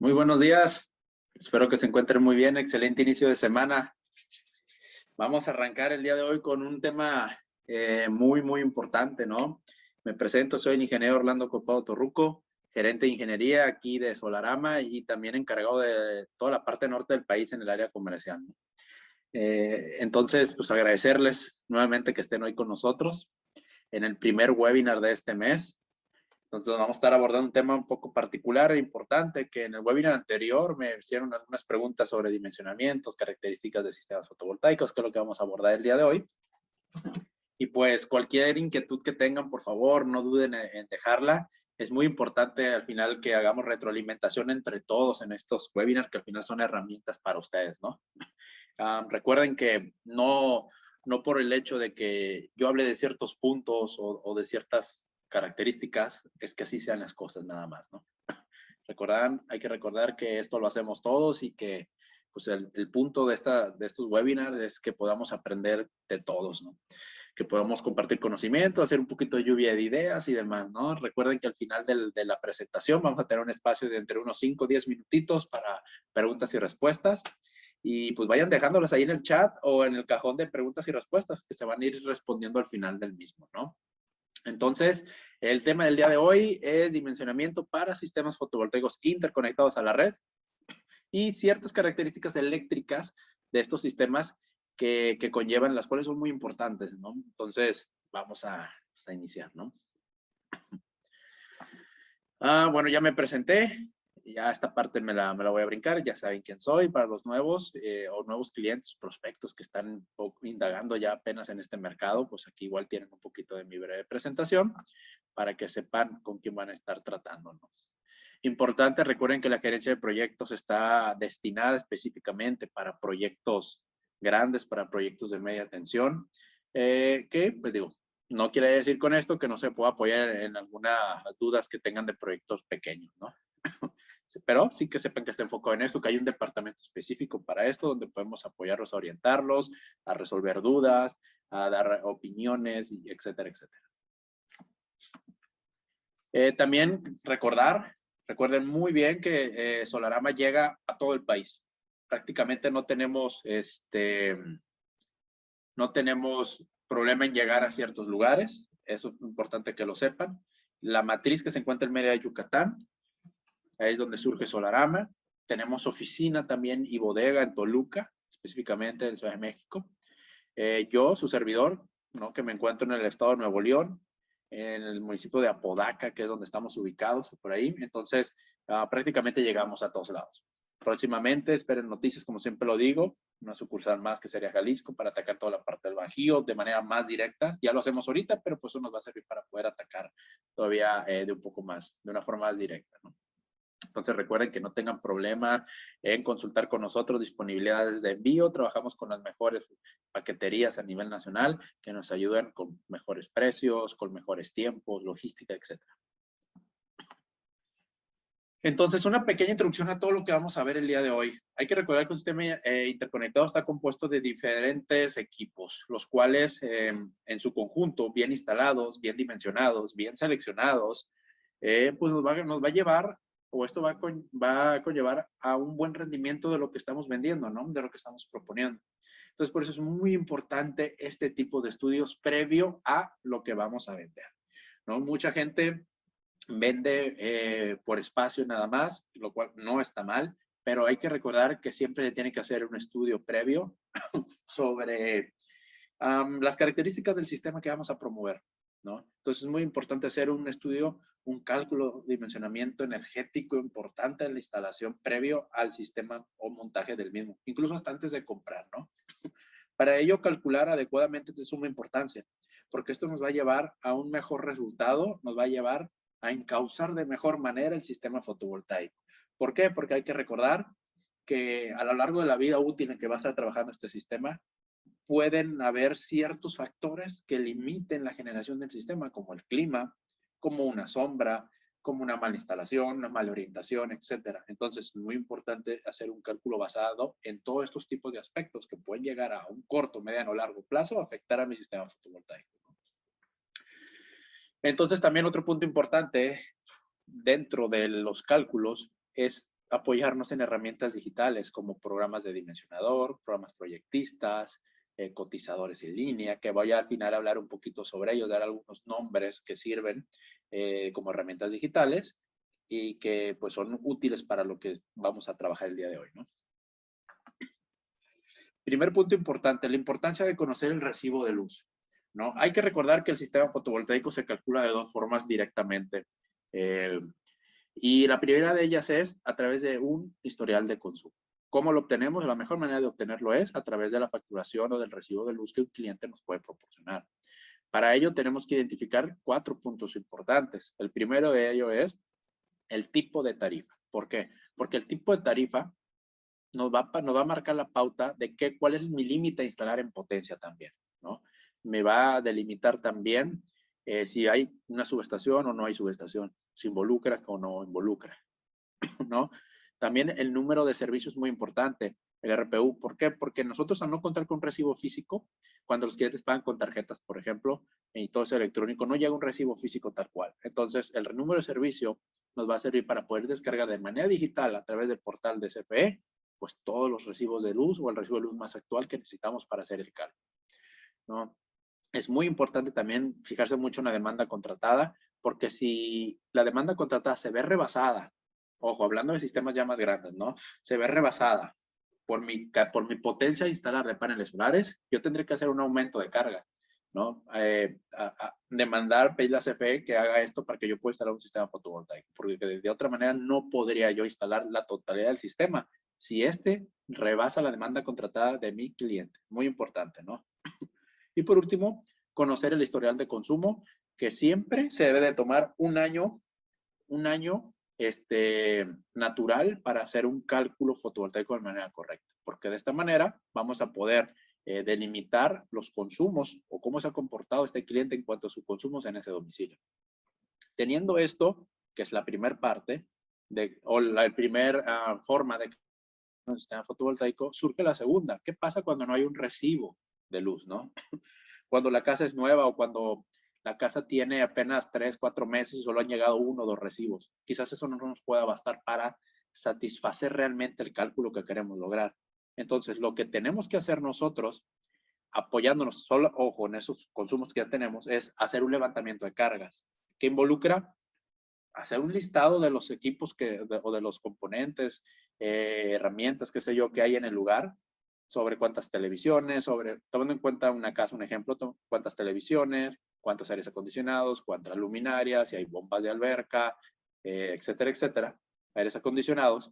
Muy buenos días. Espero que se encuentren muy bien. Excelente inicio de semana. Vamos a arrancar el día de hoy con un tema muy importante, ¿no? Me presento, soy el ingeniero Orlando Copado Torruco, gerente de ingeniería aquí de Solarama y también encargado de toda la parte norte del país en el área comercial, ¿no? Entonces, pues agradecerles nuevamente que estén hoy con nosotros en el primer webinar de este mes. Entonces vamos a estar abordando un tema un poco particular e importante que en el webinar anterior me hicieron algunas preguntas sobre dimensionamientos, características de sistemas fotovoltaicos, que es lo que vamos a abordar el día de hoy. Y pues cualquier inquietud que tengan, por favor, no duden en dejarla. Es muy importante al final que hagamos retroalimentación entre todos en estos webinars, que al final son herramientas para ustedes, ¿no? Recuerden que no por el hecho de que yo hable de ciertos puntos o de ciertas características, es que así sean las cosas nada más, ¿no? Hay que recordar que esto lo hacemos todos y que pues el punto de estos webinars es que podamos aprender de todos, ¿no? Que podamos compartir conocimiento, hacer un poquito de lluvia de ideas y demás, ¿no? Recuerden que al final de la presentación vamos a tener un espacio de entre unos 5 o 10 minutitos para preguntas y respuestas. Y pues vayan dejándolas ahí en el chat o en el cajón de preguntas y respuestas que se van a ir respondiendo al final del mismo, ¿no? Entonces, el tema del día de hoy es dimensionamiento para sistemas fotovoltaicos interconectados a la red y ciertas características eléctricas de estos sistemas que conllevan, las cuales son muy importantes, ¿no? Entonces, vamos a iniciar, ¿no? Bueno, ya me presenté. Ya esta parte me la voy a brincar, ya saben quién soy. Para los nuevos o nuevos clientes, prospectos que están indagando ya apenas en este mercado, pues aquí igual tienen un poquito de mi breve presentación para que sepan con quién van a estar tratando, ¿no? Importante, recuerden que la gerencia de proyectos está destinada específicamente para proyectos grandes, para proyectos de media tensión, que, pues digo, no quiere decir con esto que no se pueda apoyar en algunas dudas que tengan de proyectos pequeños, ¿no? Pero sí que sepan que está enfocado en esto, que hay un departamento específico para esto, donde podemos apoyarlos a orientarlos, a resolver dudas, a dar opiniones, y etcétera, etcétera. También recuerden muy bien que Solarama llega a todo el país. Prácticamente no tenemos problema en llegar a ciertos lugares. Eso es importante que lo sepan. La matriz que se encuentra en Mérida, Yucatán, ahí es donde surge Solarama. Tenemos oficina también y bodega en Toluca, específicamente en Ciudad de México. Yo, su servidor, ¿no? Que me encuentro en el estado de Nuevo León, en el municipio de Apodaca, que es donde estamos ubicados, por ahí. Entonces, prácticamente llegamos a todos lados. Próximamente, esperen noticias, como siempre lo digo, una sucursal más que sería Jalisco para atacar toda la parte del Bajío de manera más directa. Ya lo hacemos ahorita, pero pues eso nos va a servir para poder atacar todavía de una forma más directa, ¿no? Entonces recuerden que no tengan problema en consultar con nosotros disponibilidades de envío. Trabajamos con las mejores paqueterías a nivel nacional que nos ayudan con mejores precios, con mejores tiempos, logística, etc. Entonces, una pequeña introducción a todo lo que vamos a ver el día de hoy. Hay que recordar que un sistema interconectado está compuesto de diferentes equipos, los cuales en su conjunto, bien instalados, bien dimensionados, bien seleccionados, pues nos va a llevar, o esto va a conllevar a un buen rendimiento de lo que estamos vendiendo, ¿no? De lo que estamos proponiendo. Entonces, por eso es muy importante este tipo de estudios previo a lo que vamos a vender, ¿no? Mucha gente vende por espacio nada más, lo cual no está mal, pero hay que recordar que siempre se tiene que hacer un estudio previo sobre las características del sistema que vamos a promover, ¿no? Entonces es muy importante hacer un estudio, un cálculo de dimensionamiento energético importante en la instalación previo al sistema o montaje del mismo, incluso hasta antes de comprar, ¿no? Para ello, calcular adecuadamente es de suma importancia, porque esto nos va a llevar a un mejor resultado, nos va a llevar a encauzar de mejor manera el sistema fotovoltaico. ¿Por qué? Porque hay que recordar que a lo largo de la vida útil en que va a estar trabajando este sistema, pueden haber ciertos factores que limiten la generación del sistema, como el clima, como una sombra, como una mala instalación, una mala orientación, etcétera. Entonces, es muy importante hacer un cálculo basado en todos estos tipos de aspectos que pueden llegar a un corto, mediano o largo plazo a afectar a mi sistema fotovoltaico. Entonces, también otro punto importante dentro de los cálculos es apoyarnos en herramientas digitales como programas de dimensionador, programas proyectistas, cotizadores en línea, que voy a al final hablar un poquito sobre ellos, dar algunos nombres que sirven como herramientas digitales y que pues son útiles para lo que vamos a trabajar el día de hoy, ¿no? Primer punto importante, la importancia de conocer el recibo de luz, ¿no? Hay que recordar que el sistema fotovoltaico se calcula de dos formas directamente. Y la primera de ellas es a través de un historial de consumo. ¿Cómo lo obtenemos? La mejor manera de obtenerlo es a través de la facturación o del recibo de luz que un cliente nos puede proporcionar. Para ello tenemos que identificar 4 puntos importantes. El primero de ello es el tipo de tarifa. ¿Por qué? Porque el tipo de tarifa nos va a marcar la pauta de cuál es mi límite a instalar en potencia también, ¿no? Me va a delimitar también si hay una subestación o no hay subestación, si involucra o no involucra, ¿no? También el número de servicios es muy importante, el RPU. ¿Por qué? Porque nosotros al no contar con un recibo físico, cuando los clientes pagan con tarjetas, por ejemplo, y todo es electrónico, no llega un recibo físico tal cual. Entonces, el número de servicio nos va a servir para poder descargar de manera digital a través del portal de CFE, pues todos los recibos de luz o el recibo de luz más actual que necesitamos para hacer el cálculo, ¿no? Es muy importante también fijarse mucho en la demanda contratada, porque si la demanda contratada se ve rebasada, ojo, hablando de sistemas ya más grandes, ¿no? Se ve rebasada por mi potencia de instalar de paneles solares, yo tendré que hacer un aumento de carga, ¿no? Demandar, pedirle a CFE que haga esto para que yo pueda instalar un sistema fotovoltaico, porque de otra manera no podría yo instalar la totalidad del sistema si este rebasa la demanda contratada de mi cliente. Muy importante, ¿no? Y por último, conocer el historial de consumo, que siempre se debe de tomar un año natural para hacer un cálculo fotovoltaico de manera correcta, porque de esta manera vamos a poder delimitar los consumos o cómo se ha comportado este cliente en cuanto a sus consumos en ese domicilio. Teniendo esto, que es la primera parte, o la primera forma de un sistema fotovoltaico, surge la segunda. ¿Qué pasa cuando no hay un recibo de luz, no? Cuando la casa es nueva o cuando la casa tiene apenas 3, 4 meses y solo han llegado 1 o 2 recibos. Quizás eso no nos pueda bastar para satisfacer realmente el cálculo que queremos lograr. Entonces, lo que tenemos que hacer nosotros, apoyándonos solo, ojo, en esos consumos que ya tenemos, es hacer un levantamiento de cargas, que involucra hacer un listado de los equipos o de los componentes, herramientas, qué sé yo, que hay en el lugar, sobre cuántas televisiones, tomando en cuenta una casa, un ejemplo, cuántas televisiones, cuántos aires acondicionados, cuántas luminarias, si hay bombas de alberca, etcétera, etcétera, aires acondicionados.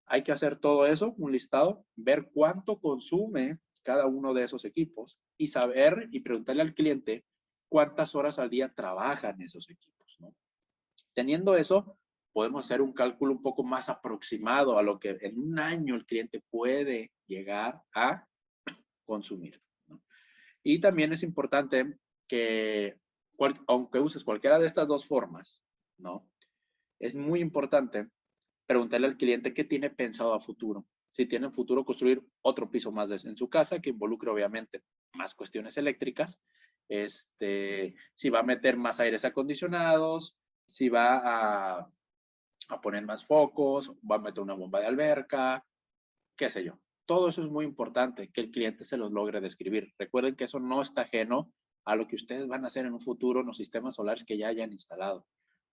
Hay que hacer todo eso, un listado, ver cuánto consume cada uno de esos equipos y saber y preguntarle al cliente cuántas horas al día trabajan esos equipos, ¿no? Teniendo eso, podemos hacer un cálculo un poco más aproximado a lo que en un año el cliente puede llegar a consumir, ¿no? Y también es importante que, aunque uses cualquiera de estas dos formas, ¿no? Es muy importante preguntarle al cliente qué tiene pensado a futuro. Si tiene en futuro construir otro piso más en su casa, que involucre obviamente más cuestiones eléctricas, si va a meter más aires acondicionados, si va a poner más focos, va a meter una bomba de alberca, qué sé yo. Todo eso es muy importante, que el cliente se los logre describir. Recuerden que eso no está ajeno a lo que ustedes van a hacer en un futuro en los sistemas solares que ya hayan instalado.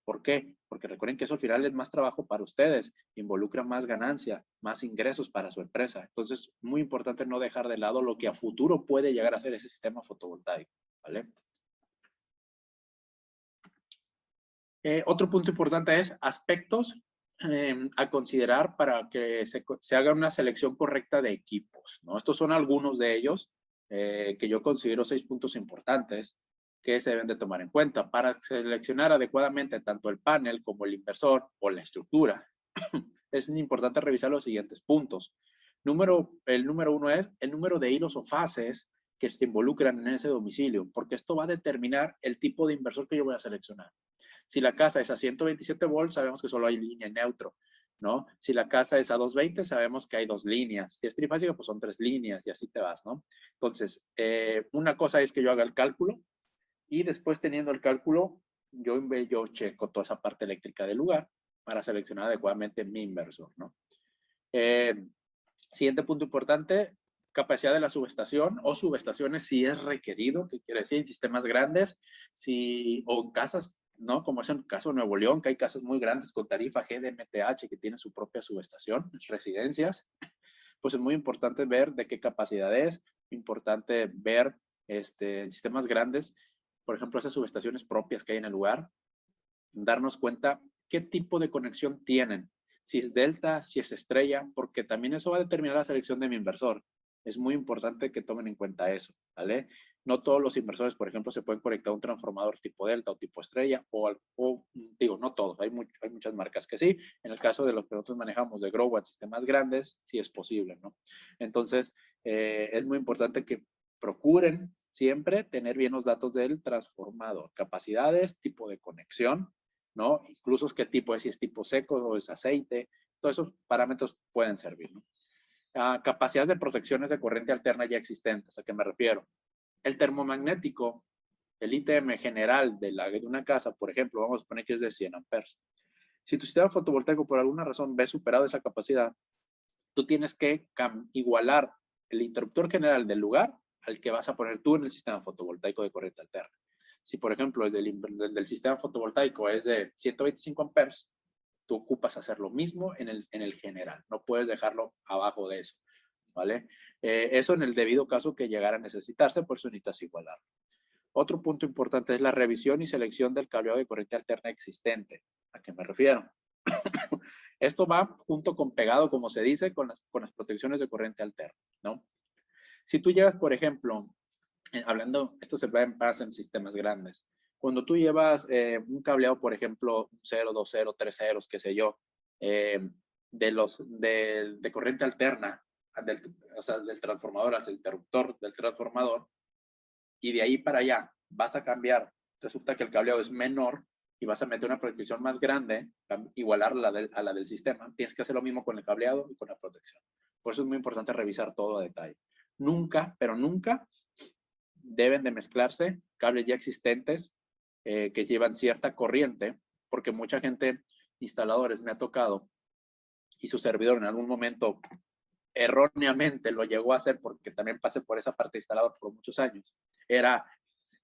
¿Por qué? Porque recuerden que eso al final es más trabajo para ustedes, involucra más ganancia, más ingresos para su empresa. Entonces, muy importante no dejar de lado lo que a futuro puede llegar a ser ese sistema fotovoltaico, ¿vale? Otro punto importante es aspectos a considerar para que se haga una selección correcta de equipos, ¿no? Estos son algunos de ellos que yo considero 6 puntos importantes que se deben de tomar en cuenta para seleccionar adecuadamente tanto el panel como el inversor o la estructura. Es importante revisar los siguientes puntos. El número 1 es el número de hilos o fases que se involucran en ese domicilio, porque esto va a determinar el tipo de inversor que yo voy a seleccionar. Si la casa es a 127 volts, sabemos que solo hay línea neutro, ¿no? Si la casa es a 220, sabemos que hay 2 líneas. Si es trifásica, pues son 3 líneas y así te vas, ¿no? Entonces, una cosa es que yo haga el cálculo y después teniendo el cálculo, yo checo toda esa parte eléctrica del lugar para seleccionar adecuadamente mi inversor, ¿no? Siguiente punto importante, capacidad de la subestación o subestaciones si es requerido, que quiere decir en sistemas grandes, o en casas, ¿no? Como es en el caso de Nuevo León, que hay casas muy grandes con tarifa GDMTH que tienen su propia subestación, residencias, pues es muy importante ver de qué capacidad es, importante ver en sistemas grandes, por ejemplo, esas subestaciones propias que hay en el lugar, darnos cuenta qué tipo de conexión tienen, si es delta, si es estrella, porque también eso va a determinar la selección de mi inversor. Es muy importante que tomen en cuenta eso, ¿vale? No todos los inversores, por ejemplo, se pueden conectar a un transformador tipo delta o tipo estrella, digo, no todos, hay muchas marcas que sí. En el caso de los que nosotros manejamos de Grow sistemas grandes, sí es posible, ¿no? Entonces, es muy importante que procuren siempre tener bien los datos del transformador, capacidades, tipo de conexión, ¿no? Incluso qué tipo es, si es tipo seco o es aceite, todos esos parámetros pueden servir, ¿no? Capacidades de protecciones de corriente alterna ya existentes, ¿a qué me refiero? El termomagnético, el ITM general de una casa, por ejemplo, vamos a poner que es de 100 amperes. Si tu sistema fotovoltaico por alguna razón ve superado esa capacidad, tú tienes que igualar el interruptor general del lugar al que vas a poner tú en el sistema fotovoltaico de corriente alterna. Si, por ejemplo, el del sistema fotovoltaico es de 125 amperes, tú ocupas hacer lo mismo en el general. No puedes dejarlo abajo de eso, ¿vale? Eso en el debido caso que llegara a necesitarse, por eso necesitas igualar. Otro punto importante es la revisión y selección del cableado de corriente alterna existente. ¿A qué me refiero? Esto va junto con pegado, como se dice, con las protecciones de corriente alterna, ¿no? Si tú llevas, por ejemplo, esto se pasa en sistemas grandes. Cuando tú llevas un cableado, por ejemplo, 0, 2, 0, 3 ceros, qué sé yo, de corriente alterna, o sea, del transformador al interruptor del transformador, y de ahí para allá vas a cambiar, resulta que el cableado es menor y vas a meter una protección más grande, igualarla a la del sistema, tienes que hacer lo mismo con el cableado y con la protección. Por eso es muy importante revisar todo a detalle. Nunca, pero nunca deben de mezclarse cables ya existentes que llevan cierta corriente, porque mucha gente, instaladores, me ha tocado, y su servidor en algún momento erróneamente lo llegó a hacer, porque también pasé por esa parte de instalador por muchos años, era,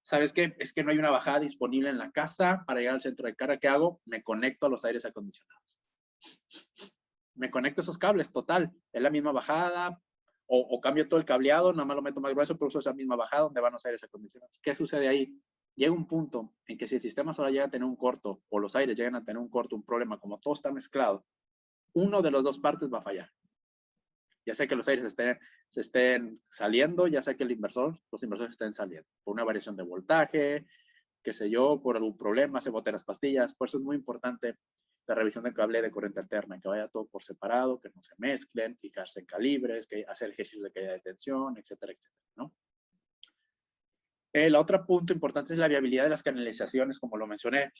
¿sabes qué? Es que no hay una bajada disponible en la casa para llegar al centro de carga. ¿Qué hago? Me conecto a los aires acondicionados. Me conecto a esos cables, total. Es la misma bajada, o cambio todo el cableado, nada más lo meto más grueso, pero uso esa misma bajada donde van los aires acondicionados. ¿Qué sucede ahí? Llega un punto en que si el sistema solo llega a tener un corto, o los aires llegan a tener un corto, un problema, como todo está mezclado, uno de las dos partes va a fallar. Ya sea que los aires se estén saliendo, ya sea que los inversores estén saliendo por una variación de voltaje, qué sé yo, por algún problema, se boten las pastillas. Por eso es muy importante la revisión del cable de corriente alterna, que vaya todo por separado, que no se mezclen, fijarse en calibres, que hacer ejercicios de caída de tensión, etcétera, etcétera, ¿no? El otro punto importante es la viabilidad de las canalizaciones, como lo mencioné.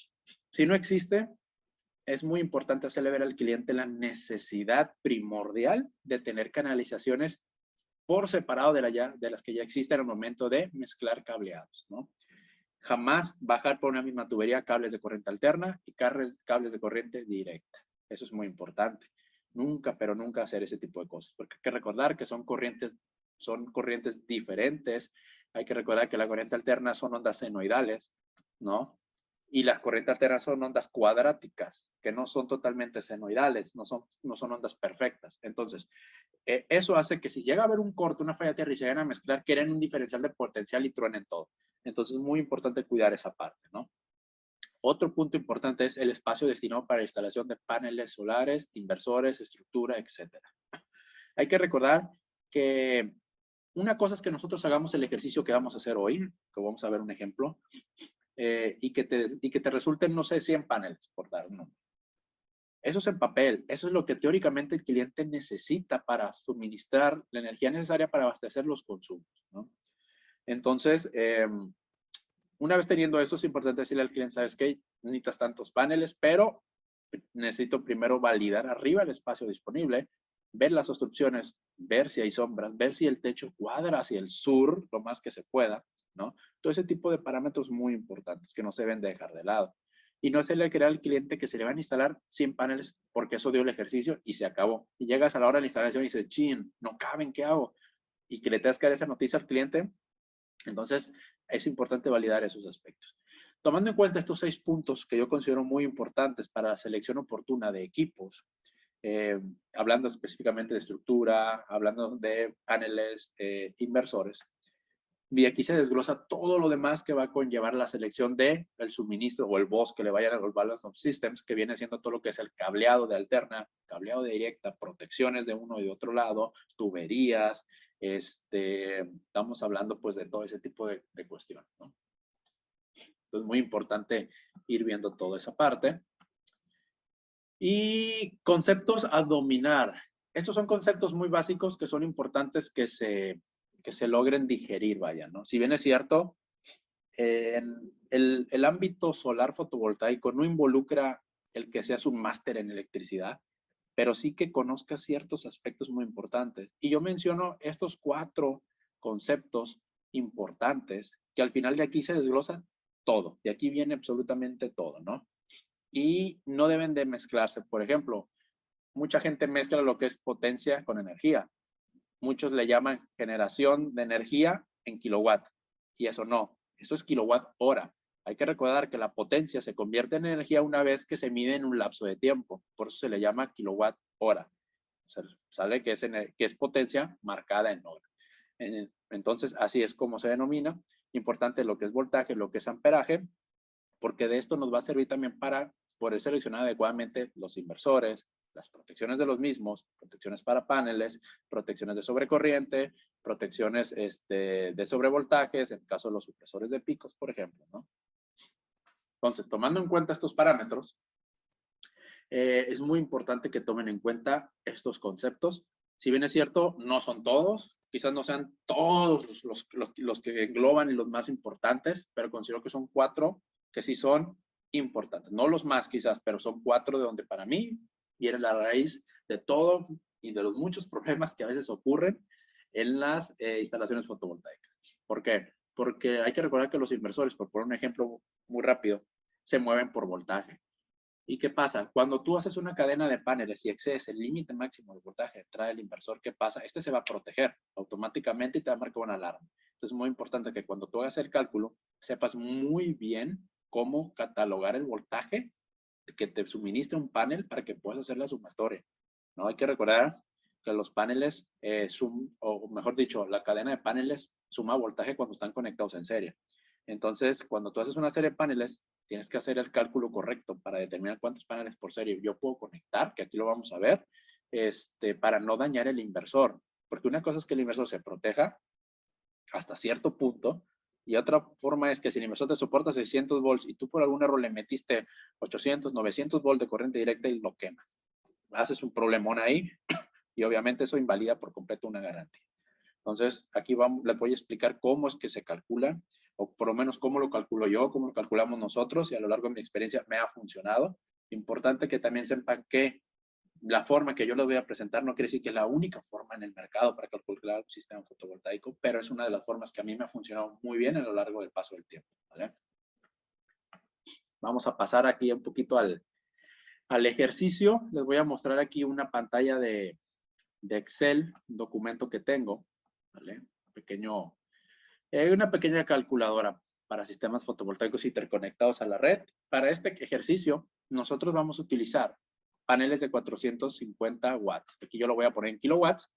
Si no existe, es muy importante hacerle ver al cliente la necesidad primordial de tener canalizaciones por separado de las que ya existen al momento de mezclar cableados, ¿no? Jamás bajar por una misma tubería cables de corriente alterna y cables de corriente directa. Eso es muy importante. Nunca, pero nunca hacer ese tipo de cosas, porque hay que recordar que son corrientes diferentes. Hay que recordar que la corriente alterna son ondas senoidales, ¿no? Y las corrientes alternas son ondas cuadráticas, que no son totalmente senoidales, no son ondas perfectas. Entonces, eso hace que si llega a haber un corte, una falla de tierra y se llegan a mezclar, creen un diferencial de potencial y truenen todo. Entonces, es muy importante cuidar esa parte, ¿no? Otro punto importante es el espacio destinado para la instalación de paneles solares, inversores, estructura, etc. Hay que recordar que una cosa es que nosotros hagamos el ejercicio que vamos a hacer hoy, que vamos a ver un ejemplo, y que te resulten, no sé, 100 paneles, por dar un nombre. Eso es en papel. Eso es lo que teóricamente el cliente necesita para suministrar la energía necesaria para abastecer los consumos, ¿no? Entonces, una vez teniendo eso, es importante decirle al cliente, ¿sabes qué? Necesitas tantos paneles, pero necesito primero validar arriba el espacio disponible, ver las obstrucciones, ver si hay sombras, ver si el techo cuadra hacia el sur lo más que se pueda, ¿no? Todo ese tipo de parámetros muy importantes que no se deben dejar de lado. y no hacerle creer al cliente que se le van a instalar 100 paneles porque eso dio el ejercicio y se acabó. Y llegas a la hora de la instalación y dices, chin, no caben, ¿qué hago? Y que le tengas que dar esa noticia al cliente. Entonces, es importante validar esos aspectos. Tomando en cuenta estos 6 puntos que yo considero muy importantes para la selección oportuna de equipos, hablando específicamente de estructura, hablando de paneles, inversores, y aquí se desglosa todo lo demás que va a conllevar la selección de el suministro o el bus que le vayan a los Balance of Systems, que viene siendo todo lo que es el cableado de alterna, cableado de directa, protecciones de uno y de otro lado, tuberías, estamos hablando pues de todo ese tipo de cuestiones, ¿no? Entonces, muy importante ir viendo toda esa parte. Y conceptos a dominar. Estos son conceptos muy básicos que son importantes que se logren digerir, vaya, ¿no? Si bien es cierto, en el ámbito solar fotovoltaico no involucra el que seas un máster en electricidad, pero sí que conozcas ciertos aspectos muy importantes. Y yo menciono estos 4 conceptos importantes que al final de aquí se desglosa todo. De aquí viene absolutamente todo, ¿no? Y no deben de mezclarse. Por ejemplo, mucha gente mezcla lo que es potencia con energía. Muchos le llaman generación de energía en kilowatt. Y eso no, eso es kilowatt hora. Hay que recordar que la potencia se convierte en energía una vez que se mide en un lapso de tiempo. Por eso se le llama kilowatt hora. O sea, sale que es potencia marcada en hora. Entonces, así es como se denomina. Importante lo que es voltaje, lo que es amperaje, porque de esto nos va a servir también para poder seleccionar adecuadamente los inversores, las protecciones de los mismos, protecciones para paneles, protecciones de sobrecorriente, protecciones de sobrevoltajes, en el caso de los supresores de picos, por ejemplo, ¿no? Entonces, tomando en cuenta estos parámetros, es muy importante que tomen en cuenta estos conceptos. Si bien es cierto, no son todos, quizás no sean todos los que engloban y los más importantes, pero considero que son 4 que sí son importantes. No los más quizás, pero son 4 de donde para mí viene la raíz de todo y de los muchos problemas que a veces ocurren en las instalaciones fotovoltaicas. ¿Por qué? Porque hay que recordar que los inversores, por poner un ejemplo muy rápido, se mueven por voltaje. ¿Y qué pasa? Cuando tú haces una cadena de paneles y excedes el límite máximo de voltaje de entrada del inversor, ¿qué pasa? Este se va a proteger automáticamente y te va a marcar una alarma. Entonces es muy importante que cuando tú hagas el cálculo, sepas muy bien cómo catalogar el voltaje que te suministra un panel para que puedas hacer la sumatoria, ¿no? Hay que recordar que los paneles, o mejor dicho, la cadena de paneles suma voltaje cuando están conectados en serie. Entonces, cuando tú haces una serie de paneles, tienes que hacer el cálculo correcto para determinar cuántos paneles por serie yo puedo conectar, que aquí lo vamos a ver, para no dañar el inversor. Porque una cosa es que el inversor se proteja hasta cierto punto, y otra forma es que si el inversor te soporta 600 volts y tú por algún error le metiste 800, 900 volts de corriente directa y lo quemas. Haces un problemón ahí y obviamente eso invalida por completo una garantía. Entonces, aquí les voy a explicar cómo es que se calcula, o por lo menos cómo lo calculo yo, cómo lo calculamos nosotros, y a lo largo de mi experiencia me ha funcionado. Importante que también sepan que la forma que yo les voy a presentar no quiere decir que es la única forma en el mercado para calcular un sistema fotovoltaico, pero es una de las formas que a mí me ha funcionado muy bien a lo largo del paso del tiempo, ¿vale? Vamos a pasar aquí un poquito al ejercicio. Les voy a mostrar aquí una pantalla de Excel, un documento que tengo, ¿vale? Una pequeña calculadora para sistemas fotovoltaicos interconectados a la red. Para este ejercicio, nosotros vamos a utilizar paneles de 450 watts. Aquí yo lo voy a poner en kilowatts.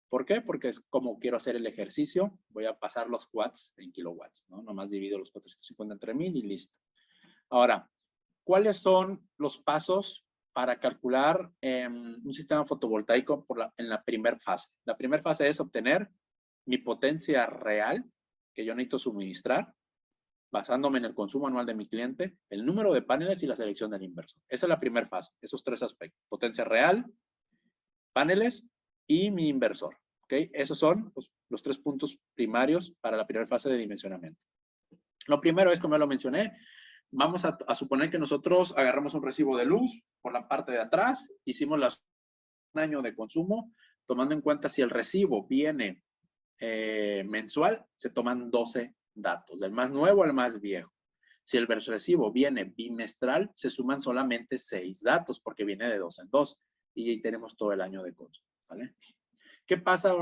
¿Por qué? Porque es como quiero hacer el ejercicio. Voy a pasar los watts en kilowatts, ¿no? Nomás divido los 450 entre 1000 y listo. Ahora, ¿cuáles son los pasos para calcular un sistema fotovoltaico en la primera fase? La primera fase es obtener mi potencia real que yo necesito suministrar, basándome en el consumo anual de mi cliente, el número de paneles y la selección del inversor. Esa es la primera fase, esos 3 aspectos. Potencia real, paneles y mi inversor. ¿Okay? Esos son los 3 puntos primarios para la primera fase de dimensionamiento. Lo primero es, como ya lo mencioné, vamos a suponer que nosotros agarramos un recibo de luz por la parte de atrás, hicimos un año de consumo, tomando en cuenta si el recibo viene mensual, se toman 12 datos, del más nuevo al más viejo. Si el recibo viene bimestral, se suman solamente 6 datos porque viene de 2 en 2 y ahí tenemos todo el año de consumo, ¿vale? ¿Qué pasa?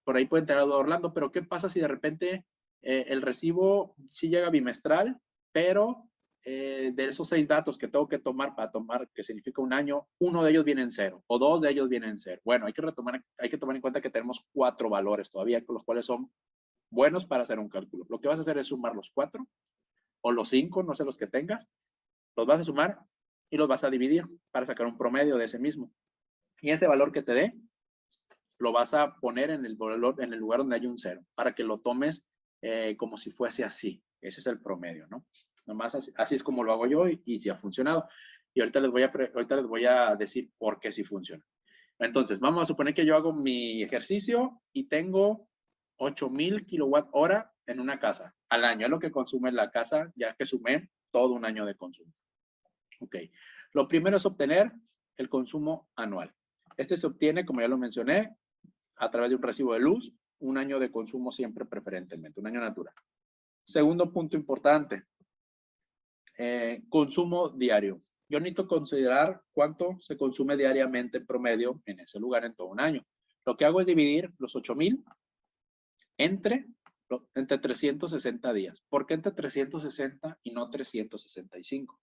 Por ahí puede entrar Orlando, pero ¿qué pasa si de repente el recibo sí llega bimestral, pero de esos 6 datos que tengo que tomar para tomar, que significa un año, uno de ellos viene en 0 o 2 de ellos vienen en 0? Bueno, hay que tomar en cuenta que tenemos 4 valores todavía, los cuales son buenos para hacer un cálculo. Lo que vas a hacer es sumar los 4 o los 5, no sé los que tengas, los vas a sumar y los vas a dividir para sacar un promedio de ese mismo. Y ese valor que te dé, lo vas a poner en el lugar donde hay un 0, para que lo tomes como si fuese así. Ese es el promedio, ¿no? Nomás así es como lo hago yo y sí ha funcionado. Y ahorita les voy a decir por qué sí funciona. Entonces, vamos a suponer que yo hago mi ejercicio y tengo 8,000 kWh en una casa al año. Es lo que consume la casa, ya que sumé todo un año de consumo. Ok. Lo primero es obtener el consumo anual. Este se obtiene, como ya lo mencioné, a través de un recibo de luz, un año de consumo siempre preferentemente, un año natural. Segundo punto importante, consumo diario. Yo necesito considerar cuánto se consume diariamente en promedio en ese lugar en todo un año. Lo que hago es dividir los 8,000 entre 360 días. ¿Por qué entre 360 y no 365?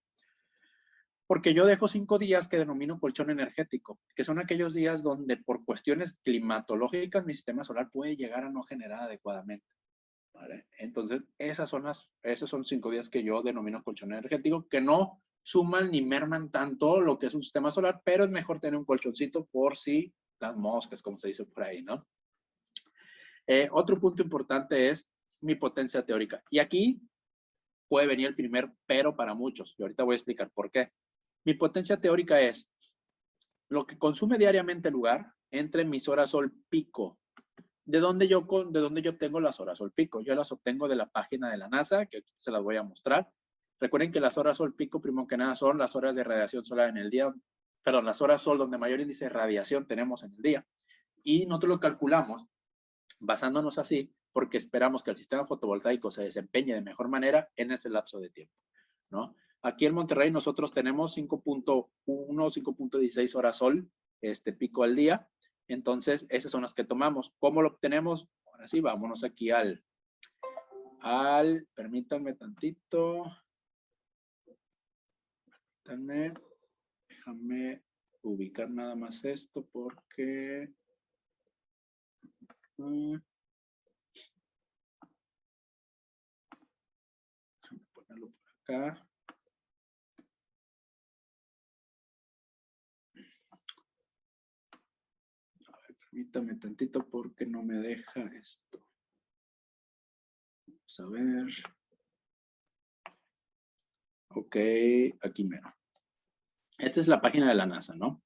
Porque yo dejo 5 días que denomino colchón energético, que son aquellos días donde por cuestiones climatológicas mi sistema solar puede llegar a no generar adecuadamente, ¿vale? Entonces, esos son 5 días que yo denomino colchón energético, que no suman ni merman tanto lo que es un sistema solar, pero es mejor tener un colchoncito por si las moscas, como se dice por ahí, ¿no? Otro punto importante es mi potencia teórica. Y aquí puede venir el primer pero para muchos. Y ahorita voy a explicar por qué. Mi potencia teórica es lo que consume diariamente el lugar entre mis horas sol pico. ¿De dónde yo obtengo las horas sol pico? Yo las obtengo de la página de la NASA, que se las voy a mostrar. Recuerden que las horas sol pico, primero que nada, son las horas de radiación solar en el día. Perdón, las horas sol donde mayor índice de radiación tenemos en el día. Y nosotros lo calculamos basándonos así porque esperamos que el sistema fotovoltaico se desempeñe de mejor manera en ese lapso de tiempo, ¿no? Aquí en Monterrey nosotros tenemos 5.1, 5.16 horas sol, pico al día. Entonces, esas son las que tomamos. ¿Cómo lo obtenemos? Ahora sí, vámonos aquí permítanme tantito. Déjame ubicar nada más esto porque... ponerlo por acá. Permítame tantito porque no me deja esto. Vamos a ver. Ok, aquí mero. Esta es la página de la NASA, ¿no?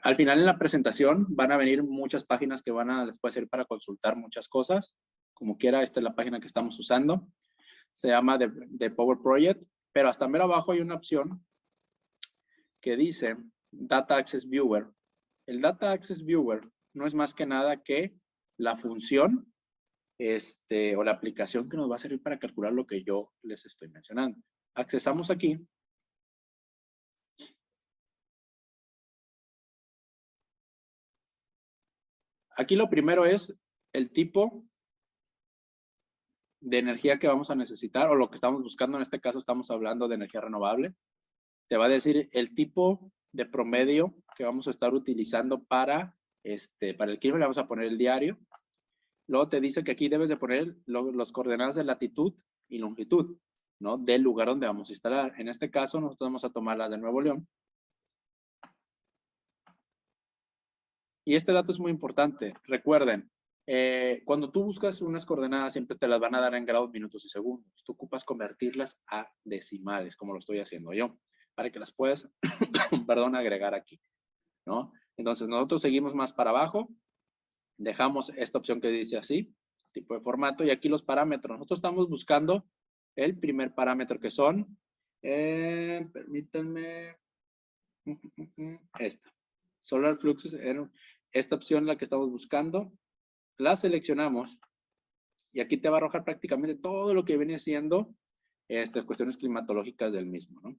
Al final en la presentación van a venir muchas páginas que les puede servir para consultar muchas cosas. Como quiera, esta es la página que estamos usando. Se llama The Power Project, pero hasta mero abajo hay una opción que dice Data Access Viewer. El Data Access Viewer no es más que nada que la función o la aplicación que nos va a servir para calcular lo que yo les estoy mencionando. Accesamos aquí. Aquí lo primero es el tipo de energía que vamos a necesitar o lo que estamos buscando. En este caso estamos hablando de energía renovable. Te va a decir el tipo de promedio que vamos a estar utilizando para el clima. Le vamos a poner el diario. Luego te dice que aquí debes de poner las coordenadas de latitud y longitud, ¿no? Del lugar donde vamos a instalar. En este caso nosotros vamos a tomar las de Nuevo León. Y este dato es muy importante. Recuerden, cuando tú buscas unas coordenadas, siempre te las van a dar en grados, minutos y segundos. Tú ocupas convertirlas a decimales, como lo estoy haciendo yo, para que las puedas, perdón, agregar aquí, ¿no? Entonces, nosotros seguimos más para abajo. Dejamos esta opción que dice así, tipo de formato, y aquí los parámetros. Nosotros estamos buscando el primer parámetro que son, permítanme, esta. Solar Fluxes, esta opción la que estamos buscando, la seleccionamos y aquí te va a arrojar prácticamente todo lo que viene siendo cuestiones climatológicas del mismo, ¿no?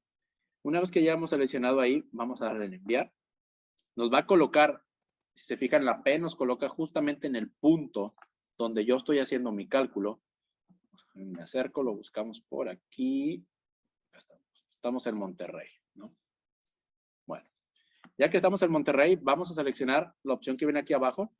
Una vez que ya hemos seleccionado ahí, vamos a darle en enviar. Nos va a colocar, si se fijan, la P nos coloca justamente en el punto donde yo estoy haciendo mi cálculo. Me acerco, lo buscamos por aquí. Estamos en Monterrey, ¿no? Bueno, ya que estamos en Monterrey, vamos a seleccionar la opción que viene aquí abajo,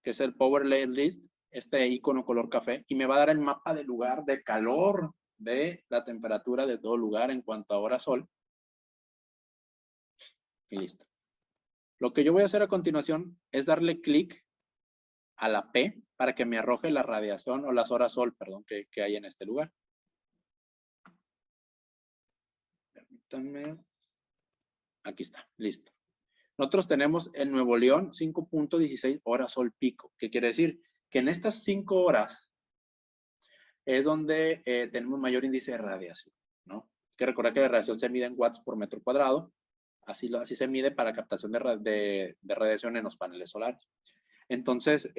que es el Power Layer List, este icono color café, y me va a dar el mapa del lugar de calor, de la temperatura de todo lugar en cuanto a hora sol. Y listo. Lo que yo voy a hacer a continuación es darle clic a la P para que me arroje la radiación o las horas sol, perdón, que hay en este lugar. Permítanme. Aquí está, listo. Nosotros tenemos en Nuevo León 5.16 horas sol pico. ¿Qué quiere decir? Que en estas 5 horas es donde tenemos mayor índice de radiación, ¿no? Hay que recordar que la radiación se mide en watts por metro cuadrado. Así se mide para captación de radiación en los paneles solares. Entonces,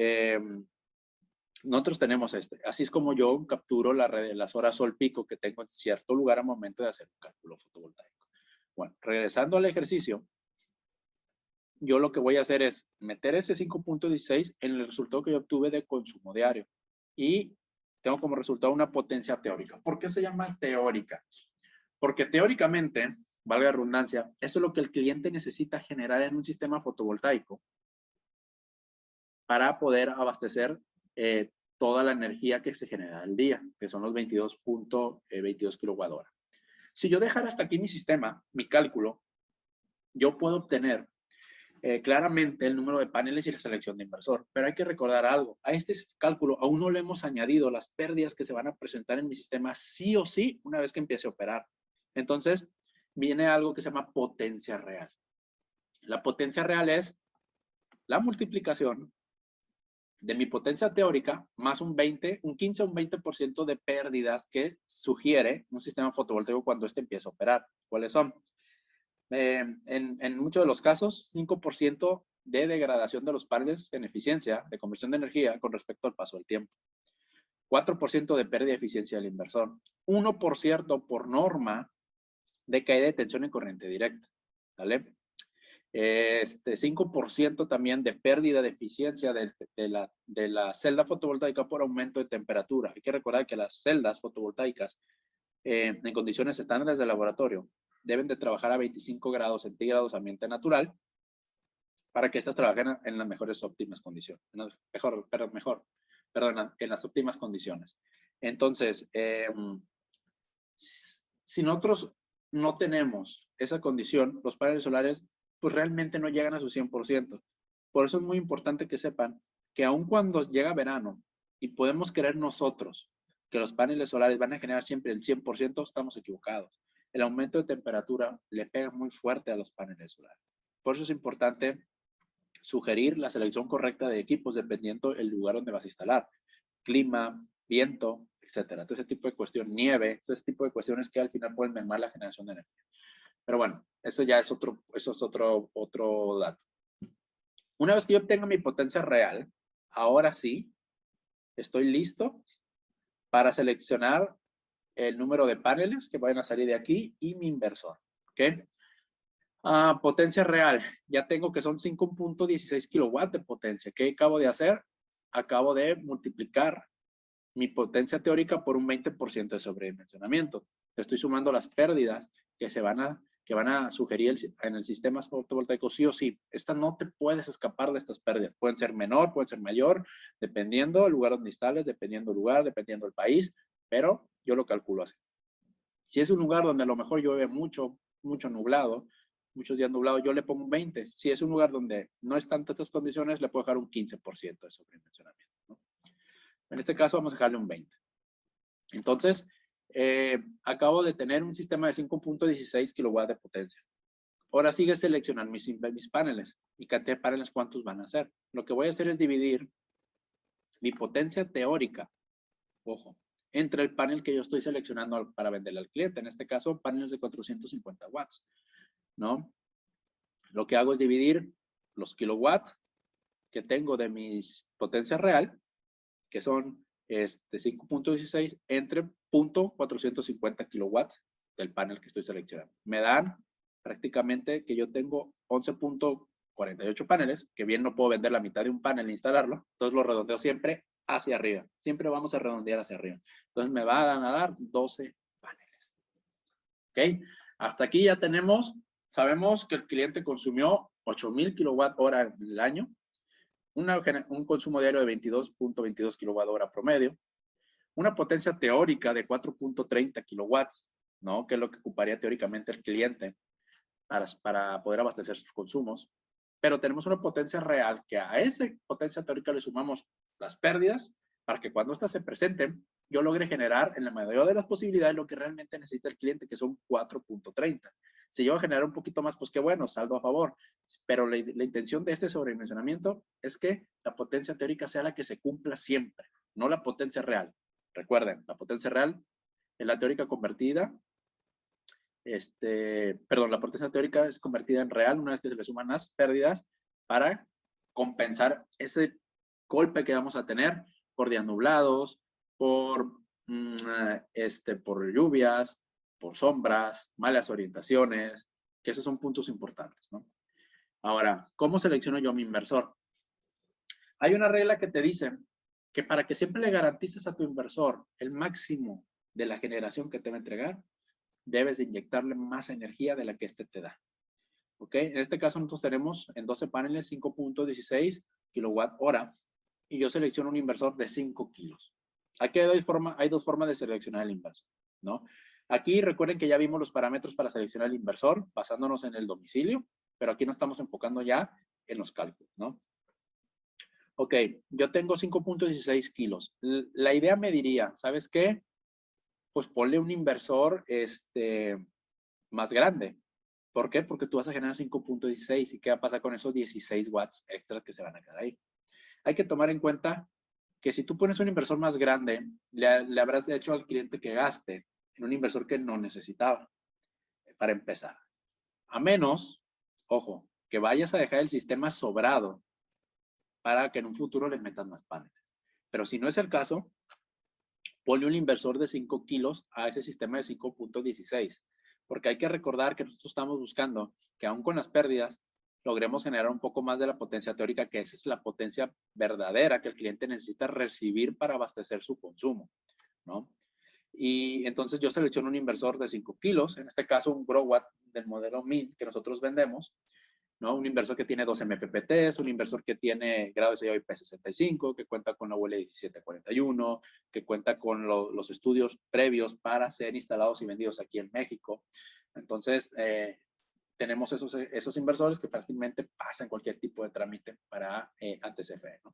nosotros tenemos así es como yo capturo las horas sol pico que tengo en cierto lugar al momento de hacer un cálculo fotovoltaico. Bueno, regresando al ejercicio, yo lo que voy a hacer es meter ese 5.16 en el resultado que yo obtuve de consumo diario. Y tengo como resultado una potencia teórica. ¿Por qué se llama teórica? Porque teóricamente, valga la redundancia, eso es lo que el cliente necesita generar en un sistema fotovoltaico para poder abastecer toda la energía que se genera al día, que son los 22.22 kWh. Si yo dejara hasta aquí mi sistema, mi cálculo, yo puedo obtener claramente el número de paneles y la selección de inversor. Pero hay que recordar algo. A este cálculo aún no le hemos añadido las pérdidas que se van a presentar en mi sistema sí o sí una vez que empiece a operar. Entonces, viene algo que se llama potencia real. La potencia real es la multiplicación de mi potencia teórica más un 15 o un 20% de pérdidas que sugiere un sistema fotovoltaico cuando este empieza a operar. ¿Cuáles son? En muchos de los casos, 5% de degradación de los paneles en eficiencia de conversión de energía con respecto al paso del tiempo. 4% de pérdida de eficiencia del inversor. 1% por norma de caída de tensión en corriente directa. ¿Vale? 5% también de pérdida de eficiencia de la celda fotovoltaica por aumento de temperatura. Hay que recordar que las celdas fotovoltaicas en condiciones estándares de laboratorio deben de trabajar a 25 grados centígrados ambiente natural para que estas trabajen en las mejores óptimas condiciones. En las óptimas condiciones. Entonces, si nosotros no tenemos esa condición, los paneles solares pues realmente no llegan a su 100%. Por eso es muy importante que sepan que aun cuando llega verano y podemos creer nosotros que los paneles solares van a generar siempre el 100%, estamos equivocados. El aumento de temperatura le pega muy fuerte a los paneles solares. Por eso es importante sugerir la selección correcta de equipos dependiendo del lugar donde vas a instalar. Clima, viento, etcétera. Todo ese tipo de cuestiones, nieve, todo ese tipo de cuestiones que al final pueden mermar la generación de energía. Pero bueno, eso ya es otro dato. Una vez que yo obtenga mi potencia real, ahora sí, estoy listo para seleccionar el número de paneles que vayan a salir de aquí y mi inversor. ¿Ok? Potencia real. Ya tengo que son 5.16 kilowatts de potencia. ¿Qué acabo de hacer? Acabo de multiplicar mi potencia teórica por un 20% de sobredimensionamiento. Estoy sumando las pérdidas que van a sugerir en el sistema fotovoltaico sí o sí. No te puedes escapar de estas pérdidas. Pueden ser menor, pueden ser mayor, dependiendo del lugar donde instales, dependiendo del lugar, dependiendo del país, pero yo lo calculo así. Si es un lugar donde a lo mejor llueve mucho nublado, muchos días nublados, yo le pongo un 20. Si es un lugar donde no están estas condiciones, le puedo dejar un 15% de sobredimensionamiento, ¿no? En este caso vamos a dejarle un 20. Entonces, acabo de tener un sistema de 5.16 kilowatts de potencia. Ahora sigue seleccionar mis paneles. Mi cantidad de paneles, ¿cuántos van a ser? Lo que voy a hacer es dividir mi potencia teórica, ojo, entre el panel que yo estoy seleccionando para venderle al cliente. En este caso, paneles de 450 watts, ¿no? Lo que hago es dividir los kilowatts que tengo de mi potencia real, que son 5.16 entre 0.450 kilowatts del panel que estoy seleccionando. Me dan prácticamente que yo tengo 11.48 paneles, que bien no puedo vender la mitad de un panel e instalarlo, entonces lo redondeo siempre hacia arriba. Siempre vamos a redondear hacia arriba. Entonces me van a dar 12 paneles. ¿Ok? Hasta aquí ya tenemos, sabemos que el cliente consumió 8,000 kWh en el año, un consumo diario de 22.22 kWh promedio, una potencia teórica de 4.30 kilowatts, ¿no? Que es lo que ocuparía teóricamente el cliente para poder abastecer sus consumos. Pero tenemos una potencia real que a esa potencia teórica le sumamos las pérdidas para que cuando éstas se presenten, yo logre generar en la mayoría de las posibilidades lo que realmente necesita el cliente, que son 4.30. Si yo voy a generar un poquito más, pues qué bueno, saldo a favor. Pero la intención de este sobredimensionamiento es que la potencia teórica sea la que se cumpla siempre, no la potencia real. Recuerden, la potencia real es la teórica convertida, la potencia teórica es convertida en real una vez que se le suman las pérdidas para compensar ese golpe que vamos a tener por días nublados, por lluvias, por sombras, malas orientaciones, que esos son puntos importantes, ¿no? Ahora, ¿cómo selecciono yo a mi inversor? Hay una regla que te dice que para que siempre le garantices a tu inversor el máximo de la generación que te va a entregar, debes de inyectarle más energía de la que éste te da. ¿Ok? En este caso nosotros tenemos en 12 paneles 5.16 kWh y yo selecciono un inversor de 5 kilos. Aquí hay dos formas de seleccionar el inversor, ¿no? Aquí recuerden que ya vimos los parámetros para seleccionar el inversor basándonos en el domicilio, pero aquí nos estamos enfocando ya en los cálculos, ¿no? Ok, yo tengo 5.16 kilos. La idea me diría, ¿sabes qué? Pues ponle un inversor más grande. ¿Por qué? Porque tú vas a generar 5.16 y ¿qué va a pasar con esos 16 watts extras que se van a quedar ahí? Hay que tomar en cuenta que si tú pones un inversor más grande, le habrás hecho al cliente que gaste en un inversor que no necesitaba para empezar. A menos, ojo, que vayas a dejar el sistema sobrado para que en un futuro le metas más paneles. Pero si no es el caso, ponle un inversor de 5 kilos a ese sistema de 5.16. Porque hay que recordar que nosotros estamos buscando que aún con las pérdidas logremos generar un poco más de la potencia teórica, que esa es la potencia verdadera que el cliente necesita recibir para abastecer su consumo, ¿no? Y entonces yo selecciono un inversor de 5 kilos, en este caso un Growatt del modelo MIN que nosotros vendemos, ¿no? Un inversor que tiene 12 MPPTs, un inversor que tiene grado de sellado IP65, que cuenta con la UL 1741, que cuenta con los estudios previos para ser instalados y vendidos aquí en México. Entonces, tenemos esos inversores que fácilmente pasan cualquier tipo de trámite para ante CFE, ¿no?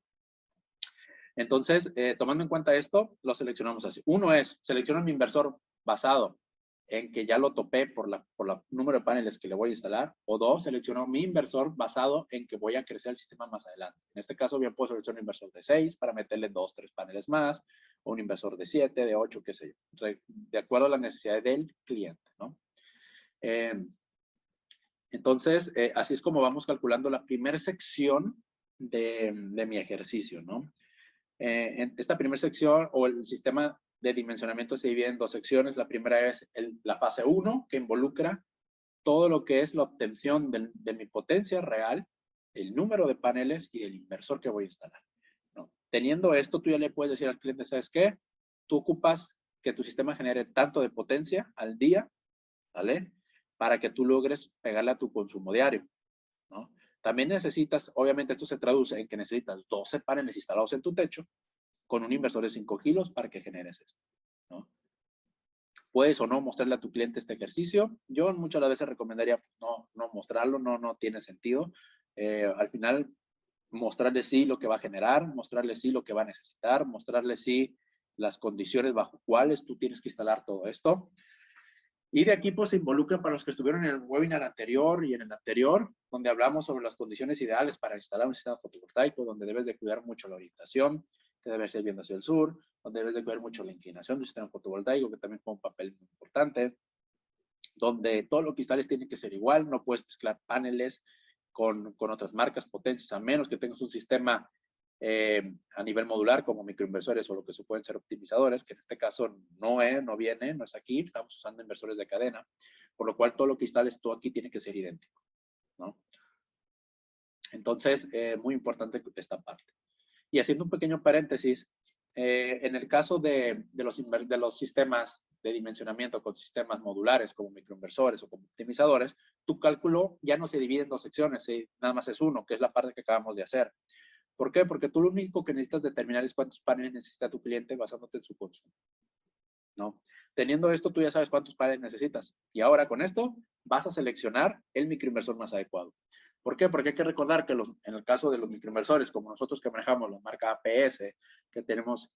Entonces, tomando en cuenta esto, lo seleccionamos así. Uno es, selecciono mi inversor basado en que ya lo topé por la número de paneles que le voy a instalar. O dos, selecciono mi inversor basado en que voy a crecer el sistema más adelante. En este caso, bien puedo seleccionar un inversor de 6 para meterle 2, 3 paneles más, o un inversor de 7, de 8, qué sé yo, de acuerdo a las necesidades del cliente, ¿no? Entonces, así es como vamos calculando la primera sección de mi ejercicio, ¿no? En esta primera sección o el sistema de dimensionamiento se divide en dos secciones. La primera es la fase 1, que involucra todo lo que es la obtención de mi potencia real, el número de paneles y el inversor que voy a instalar, ¿no? Teniendo esto, tú ya le puedes decir al cliente, ¿sabes qué? Tú ocupas que tu sistema genere tanto de potencia al día, ¿vale? Para que tú logres pegarle a tu consumo diario, ¿no? También necesitas, obviamente esto se traduce en que necesitas 12 paneles instalados en tu techo con un inversor de 5 kilos para que generes esto, ¿no? Puedes o no mostrarle a tu cliente este ejercicio. Yo muchas veces recomendaría no mostrarlo, no tiene sentido. Al final, mostrarle sí lo que va a generar, mostrarle sí lo que va a necesitar, mostrarle sí las condiciones bajo cuales tú tienes que instalar todo esto. Y de aquí pues se involucra para los que estuvieron en el webinar anterior y en el anterior, donde hablamos sobre las condiciones ideales para instalar un sistema fotovoltaico, donde debes de cuidar mucho la orientación, que debe ser viendo hacia el sur, donde debes de cuidar mucho la inclinación del sistema fotovoltaico, que también juega un papel muy importante, donde todos los cristales tienen que ser igual, no puedes mezclar paneles con otras marcas, potencias, a menos que tengas un sistema a nivel modular como microinversores o lo que se pueden ser optimizadores, que en este caso no es aquí, estamos usando inversores de cadena, por lo cual todo lo que instales tú aquí tiene que ser idéntico, ¿no? Entonces, muy importante esta parte. Y haciendo un pequeño paréntesis, en el caso de los sistemas de dimensionamiento con sistemas modulares como microinversores o como optimizadores, tu cálculo ya no se divide en dos secciones, nada más es uno, que es la parte que acabamos de hacer. ¿Por qué? Porque tú lo único que necesitas determinar es cuántos paneles necesita tu cliente basándote en su consumo, ¿no? Teniendo esto, tú ya sabes cuántos paneles necesitas. Y ahora con esto vas a seleccionar el microinversor más adecuado. ¿Por qué? Porque hay que recordar que en el caso de los microinversores, como nosotros que manejamos la marca APS, que tenemos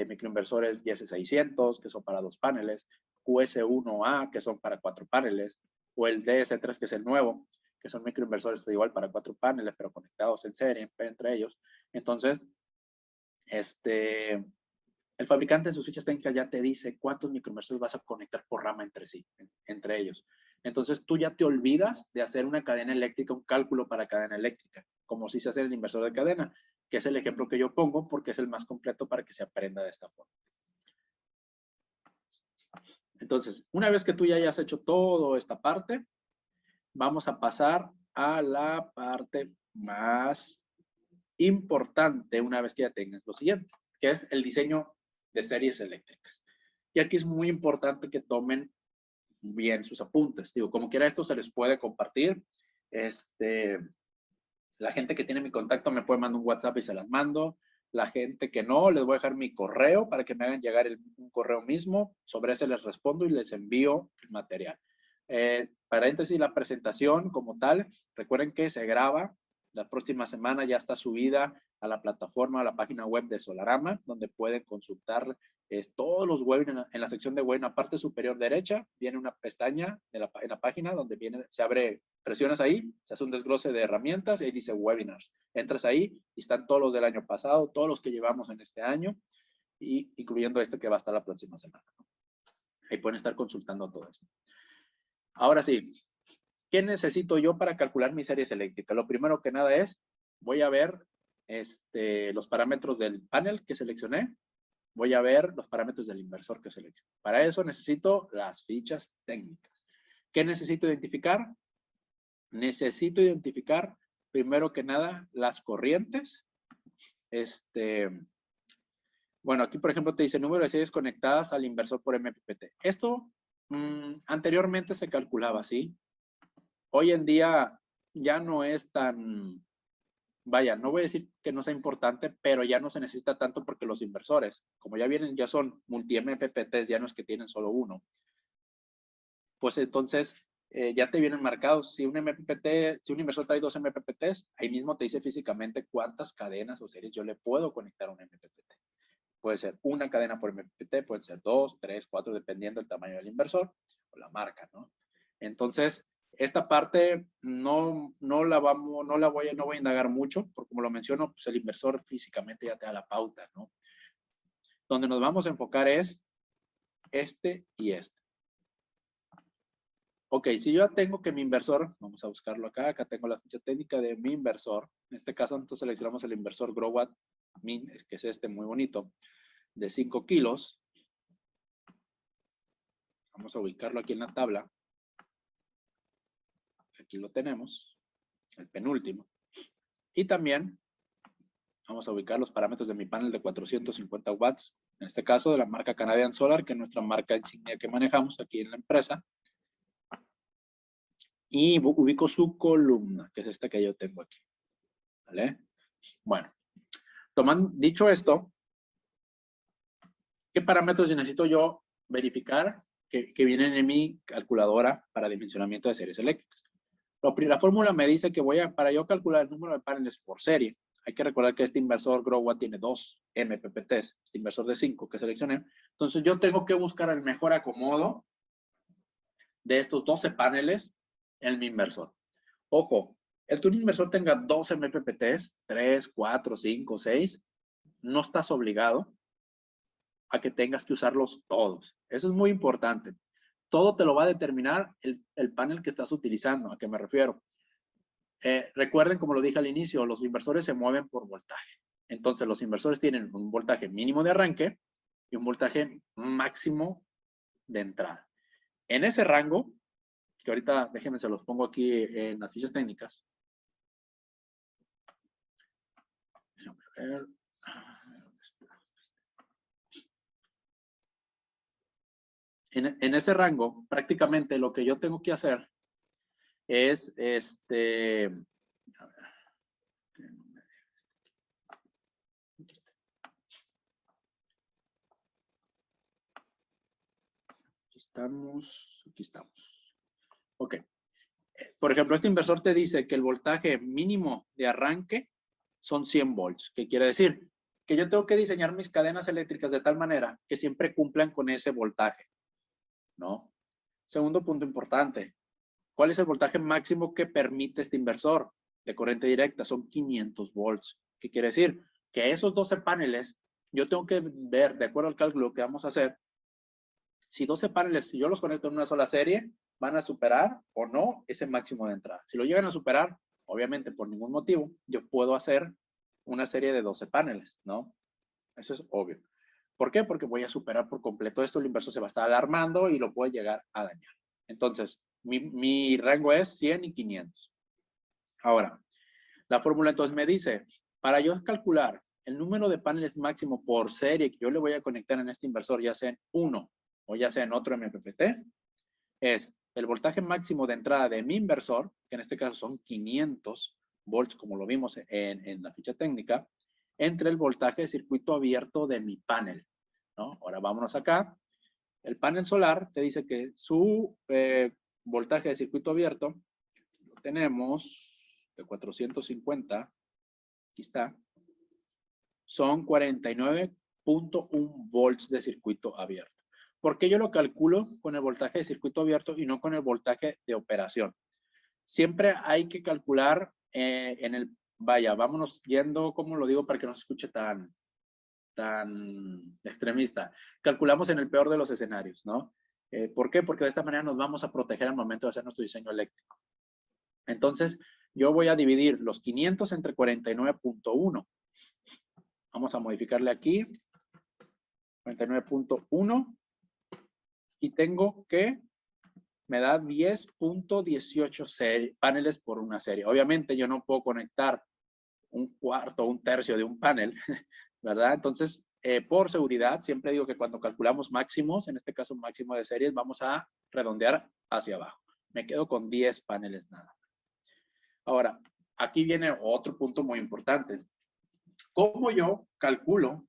microinversores YS600, que son para 2 paneles, QS1A, que son para 4 paneles, o el DS3, que es el nuevo, que son microinversores igual para 4 paneles, pero conectados en serie entre ellos. Entonces, el fabricante en sus fichas técnicas ya te dice cuántos microinversores vas a conectar por rama entre sí, entre ellos. Entonces, tú ya te olvidas de hacer una cadena eléctrica, un cálculo para cadena eléctrica, como si se hace el inversor de cadena, que es el ejemplo que yo pongo porque es el más completo para que se aprenda de esta forma. Entonces, una vez que tú ya hayas hecho toda esta parte, vamos a pasar a la parte más importante una vez que ya tengas lo siguiente, que es el diseño de series eléctricas. Y aquí es muy importante que tomen bien sus apuntes. Digo, como quiera esto se les puede compartir. La gente que tiene mi contacto me puede mandar un WhatsApp y se las mando. La gente que no, les voy a dejar mi correo para que me hagan llegar un correo mismo. Sobre ese les respondo y les envío el material. Paréntesis, la presentación como tal, recuerden que se graba. La próxima semana ya está subida a la plataforma, a la página web de Solarama, donde pueden consultar todos los webinars. En la sección de web, en la parte superior derecha, viene una pestaña en la página donde se abre, presionas ahí, se hace un desglose de herramientas y ahí dice webinars. Entras ahí y están todos los del año pasado, todos los que llevamos en este año, y incluyendo este que va a estar la próxima semana. Ahí pueden estar consultando todo esto. Ahora sí, ¿qué necesito yo para calcular mis series eléctricas? Lo primero que nada es, voy a ver los parámetros del panel que seleccioné. Voy a ver los parámetros del inversor que seleccioné. Para eso necesito las fichas técnicas. ¿Qué necesito identificar? Necesito identificar, primero que nada, las corrientes. Bueno, aquí, por ejemplo, te dice número de series conectadas al inversor por MPPT. Esto anteriormente se calculaba así. Hoy en día ya no es tan, vaya, no voy a decir que no sea importante, pero ya no se necesita tanto porque los inversores, como ya vienen, ya son multi-MPPTs, ya no es que tienen solo uno. Pues entonces ya te vienen marcados. Si un inversor trae 2 MPPTs, ahí mismo te dice físicamente cuántas cadenas o series yo le puedo conectar a un MPPT. Puede ser una cadena por MPPT, pueden ser 2, 3, 4, dependiendo del tamaño del inversor o la marca, ¿no? Entonces, esta parte no voy a indagar mucho, porque como lo menciono, pues el inversor físicamente ya te da la pauta, ¿no? Donde nos vamos a enfocar es este y este. Ok, si yo ya tengo que mi inversor, vamos a buscarlo acá tengo la ficha técnica de mi inversor. En este caso, entonces seleccionamos el inversor GrowWatt Min, que es este muy bonito, de 5 kilos. Vamos a ubicarlo aquí en la tabla. Aquí lo tenemos, el penúltimo. Y también vamos a ubicar los parámetros de mi panel de 450 watts. En este caso, de la marca Canadian Solar, que es nuestra marca insignia que manejamos aquí en la empresa. Y ubico su columna, que es esta que yo tengo aquí. ¿Vale? Bueno, dicho esto, ¿qué parámetros necesito yo verificar que vienen en mi calculadora para dimensionamiento de series eléctricas? La fórmula me dice que para yo calcular el número de paneles por serie, hay que recordar que este inversor GrowWatt tiene 2 MPPTs, este inversor de 5 que seleccioné. Entonces yo tengo que buscar el mejor acomodo de estos 12 paneles en mi inversor. Ojo, el que un inversor tenga 12 MPPTs, 3, 4, 5, 6, no estás obligado a que tengas que usarlos todos. Eso es muy importante. Todo te lo va a determinar el panel que estás utilizando. ¿A qué me refiero? Recuerden, como lo dije al inicio, los inversores se mueven por voltaje. Entonces, los inversores tienen un voltaje mínimo de arranque y un voltaje máximo de entrada. En ese rango, que ahorita déjenme se los pongo aquí en las fichas técnicas. Déjenme ver. En ese rango, prácticamente lo que yo tengo que hacer es, a ver, aquí estamos. Ok. Por ejemplo, este inversor te dice que el voltaje mínimo de arranque son 100 volts. ¿Qué quiere decir? Que yo tengo que diseñar mis cadenas eléctricas de tal manera que siempre cumplan con ese voltaje, ¿no? Segundo punto importante. ¿Cuál es el voltaje máximo que permite este inversor de corriente directa? Son 500 volts. ¿Qué quiere decir? Que esos 12 paneles, yo tengo que ver, de acuerdo al cálculo que vamos a hacer, si 12 paneles, si yo los conecto en una sola serie, van a superar o no ese máximo de entrada. Si lo llegan a superar, obviamente por ningún motivo, yo puedo hacer una serie de 12 paneles, ¿no? Eso es obvio. ¿Por qué? Porque voy a superar por completo esto, el inversor se va a estar alarmando y lo puede llegar a dañar. Entonces, mi rango es 100 y 500. Ahora, la fórmula entonces me dice, para yo calcular el número de paneles máximo por serie que yo le voy a conectar en este inversor, ya sea en uno o ya sea en otro MPPT, es el voltaje máximo de entrada de mi inversor, que en este caso son 500 volts, como lo vimos en la ficha técnica, entre el voltaje de circuito abierto de mi panel, ¿no? Ahora vámonos acá. El panel solar te dice que su voltaje de circuito abierto lo tenemos de 450, aquí está, son 49.1 volts de circuito abierto. ¿Por qué yo lo calculo con el voltaje de circuito abierto y no con el voltaje de operación? Siempre hay que calcular vaya, vámonos yendo, como lo digo para que no se escuche tan extremista. Calculamos en el peor de los escenarios, ¿no? ¿Por qué? Porque de esta manera nos vamos a proteger al momento de hacer nuestro diseño eléctrico. Entonces, yo voy a dividir los 500 entre 49.1. Vamos a modificarle aquí. 49.1. Y tengo que me da 10.18 paneles por una serie. Obviamente yo no puedo conectar un cuarto o un tercio de un panel, ¿verdad? Entonces, por seguridad, siempre digo que cuando calculamos máximos, en este caso máximo de series, vamos a redondear hacia abajo. Me quedo con 10 paneles nada más. Ahora, aquí viene otro punto muy importante. ¿Cómo yo calculo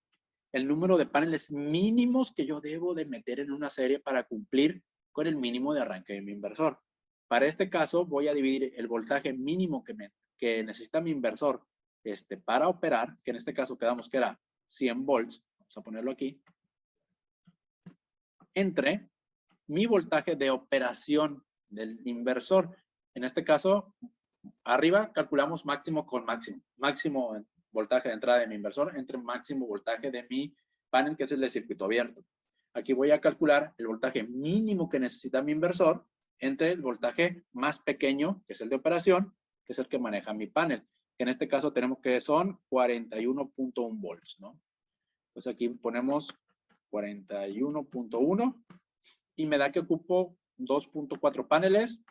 el número de paneles mínimos que yo debo de meter en una serie para cumplir con el mínimo de arranque de mi inversor? Para este caso, voy a dividir el voltaje mínimo que necesita mi inversor para operar, que en este caso quedamos que era 100 volts, vamos a ponerlo aquí, entre mi voltaje de operación del inversor. En este caso, arriba calculamos máximo con máximo. Máximo voltaje de entrada de mi inversor entre máximo voltaje de mi panel, que es el de circuito abierto. Aquí voy a calcular el voltaje mínimo que necesita mi inversor entre el voltaje más pequeño, que es el de operación, que es el que maneja mi panel, que en este caso tenemos que son 41.1 volts, ¿no? Entonces aquí ponemos 41.1 y me da que ocupo 2.4 paneles.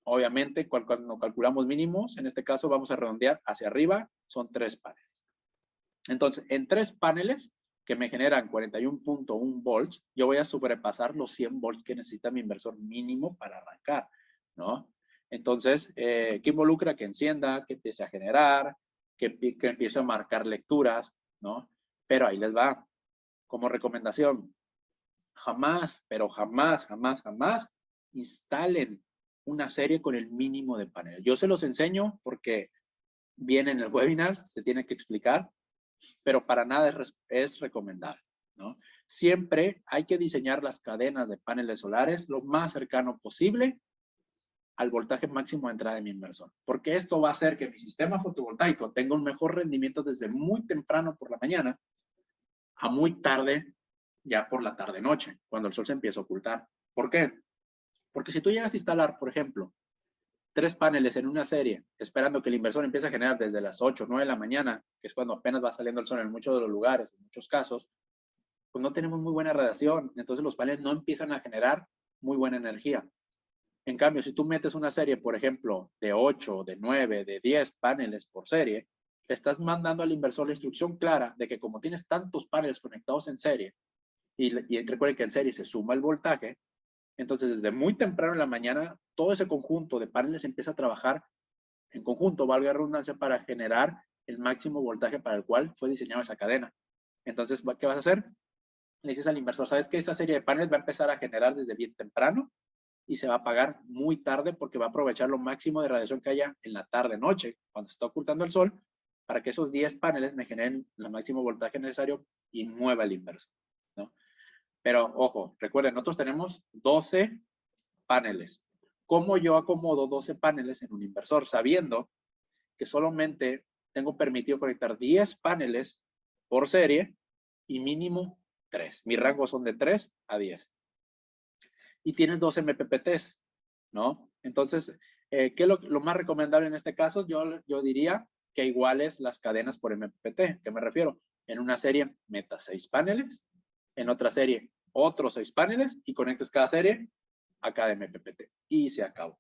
Obviamente, cuando calculamos mínimos, en este caso vamos a redondear hacia arriba, son 3 paneles. Entonces, en 3 paneles que me generan 41.1 volts, yo voy a sobrepasar los 100 volts que necesita mi inversor mínimo para arrancar, ¿no? Entonces, ¿qué involucra? Que encienda, que empiece a generar, que empiece a marcar lecturas, ¿no? Pero ahí les va. Como recomendación, jamás, pero jamás, jamás, jamás instalen una serie con el mínimo de paneles. Yo se los enseño porque viene en el webinar, se tiene que explicar, pero para nada es recomendable, ¿no? Siempre hay que diseñar las cadenas de paneles solares lo más cercano posible al voltaje máximo de entrada de mi inversor, porque esto va a hacer que mi sistema fotovoltaico tenga un mejor rendimiento desde muy temprano por la mañana a muy tarde, ya por la tarde-noche, cuando el sol se empieza a ocultar. ¿Por qué? Porque si tú llegas a instalar, por ejemplo, 3 paneles en una serie, esperando que el inversor empiece a generar desde las 8 o 9 de la mañana, que es cuando apenas va saliendo el sol en muchos de los lugares, en muchos casos, pues no tenemos muy buena radiación, entonces los paneles no empiezan a generar muy buena energía. En cambio, si tú metes una serie, por ejemplo, de 8, de 9, de 10 paneles por serie, le estás mandando al inversor la instrucción clara de que como tienes tantos paneles conectados en serie, y recuerden que en serie se suma el voltaje, entonces desde muy temprano en la mañana, todo ese conjunto de paneles empieza a trabajar en conjunto, valga la redundancia, para generar el máximo voltaje para el cual fue diseñada esa cadena. Entonces, ¿qué vas a hacer? Le dices al inversor, ¿sabes qué? Esa serie de paneles va a empezar a generar desde bien temprano y se va a apagar muy tarde porque va a aprovechar lo máximo de radiación que haya en la tarde-noche, cuando se está ocultando el sol, para que esos 10 paneles me generen el máximo voltaje necesario y mueva el inversor, ¿no? Pero, ojo, recuerden, nosotros tenemos 12 paneles. ¿Cómo yo acomodo 12 paneles en un inversor? Sabiendo que solamente tengo permitido conectar 10 paneles por serie y mínimo 3. Mi rango son de 3 a 10. Y tienes 12 MPPTs, ¿no? Entonces, ¿qué es lo más recomendable en este caso? Yo diría que iguales las cadenas por MPPT. ¿Qué me refiero? En una serie metas 6 paneles, en otra serie otros 6 paneles y conectes cada serie a cada MPPT. Y se acabó.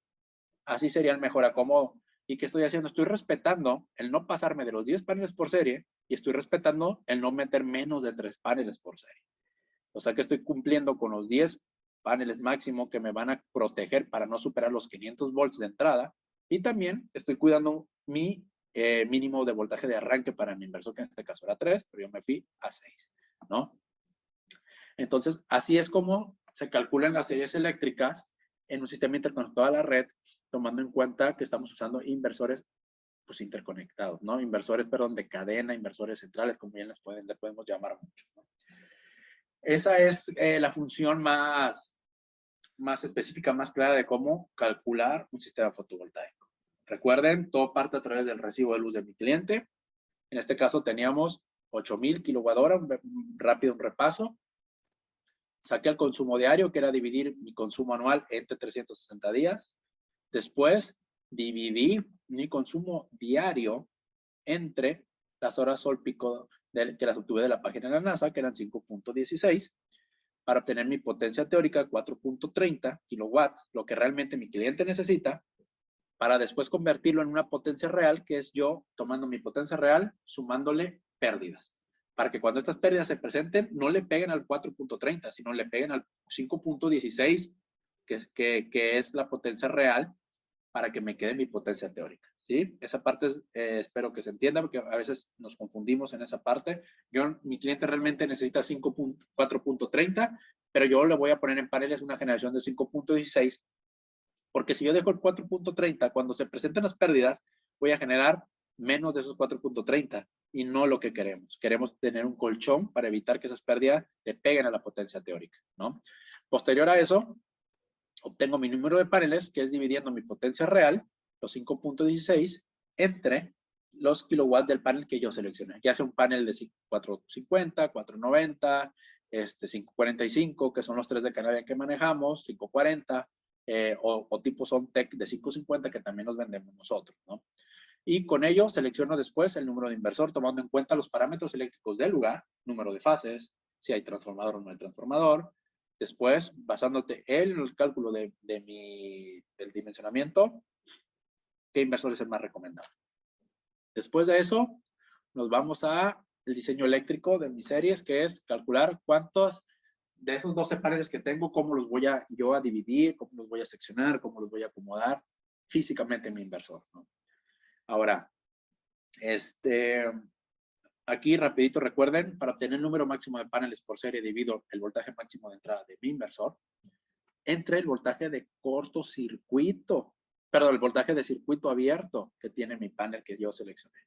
Así sería el mejor acomodo. ¿Y qué estoy haciendo? Estoy respetando el no pasarme de los 10 paneles por serie y estoy respetando el no meter menos de 3 paneles por serie. O sea que estoy cumpliendo con los 10 paneles máximo que me van a proteger para no superar los 500 volts de entrada. Y también estoy cuidando mi mínimo de voltaje de arranque para mi inversor, que en este caso era 3, pero yo me fui a 6, ¿no? Entonces, así es como se calculan las series eléctricas en un sistema interconectado a la red, tomando en cuenta que estamos usando inversores pues interconectados, ¿no? Inversores, perdón, de cadena, inversores centrales, como bien le podemos llamar mucho, ¿no? Esa es la función más específica, más clara de cómo calcular un sistema fotovoltaico. Recuerden, todo parte a través del recibo de luz de mi cliente. En este caso teníamos 8,000 kWh, rápido un repaso. Saqué el consumo diario, que era dividir mi consumo anual entre 360 días. Después dividí mi consumo diario entre las horas sol pico que las obtuve de la página de la NASA, que eran 5.16, para obtener mi potencia teórica 4.30 kilowatts, lo que realmente mi cliente necesita, para después convertirlo en una potencia real, que es yo tomando mi potencia real, sumándole pérdidas, para que cuando estas pérdidas se presenten, no le peguen al 4.30, sino le peguen al 5.16, que es la potencia real, para que me quede mi potencia teórica, ¿sí? Esa parte espero que se entienda, porque a veces nos confundimos en esa parte. Mi cliente realmente necesita 4.30, pero yo le voy a poner en paneles una generación de 5.16, porque si yo dejo el 4.30, cuando se presenten las pérdidas, voy a generar menos de esos 4.30 y no lo que queremos. Queremos tener un colchón para evitar que esas pérdidas le peguen a la potencia teórica, ¿no? Posterior a eso, obtengo mi número de paneles, que es dividiendo mi potencia real, los 5.16, entre los kilowatts del panel que yo seleccioné. Ya sea un panel de 450, 490, 545, que son los 3 de Canarias que manejamos, 540, o tipo son tech de 550, que también los vendemos nosotros, ¿no? Y con ello selecciono después el número de inversor, tomando en cuenta los parámetros eléctricos del lugar, número de fases, si hay transformador o no hay transformador. Después, basándote en el cálculo del dimensionamiento, ¿qué inversor es el más recomendable? Después de eso, nos vamos a el diseño eléctrico de mis series, que es calcular cuántos de esos 12 paneles que tengo, cómo los voy yo a dividir, cómo los voy a seccionar, cómo los voy a acomodar físicamente en mi inversor, ¿no? Ahora, aquí rapidito recuerden, para obtener el número máximo de paneles por serie divido el voltaje máximo de entrada de mi inversor entre el voltaje de cortocircuito, perdón, el voltaje de circuito abierto que tiene mi panel que yo seleccioné,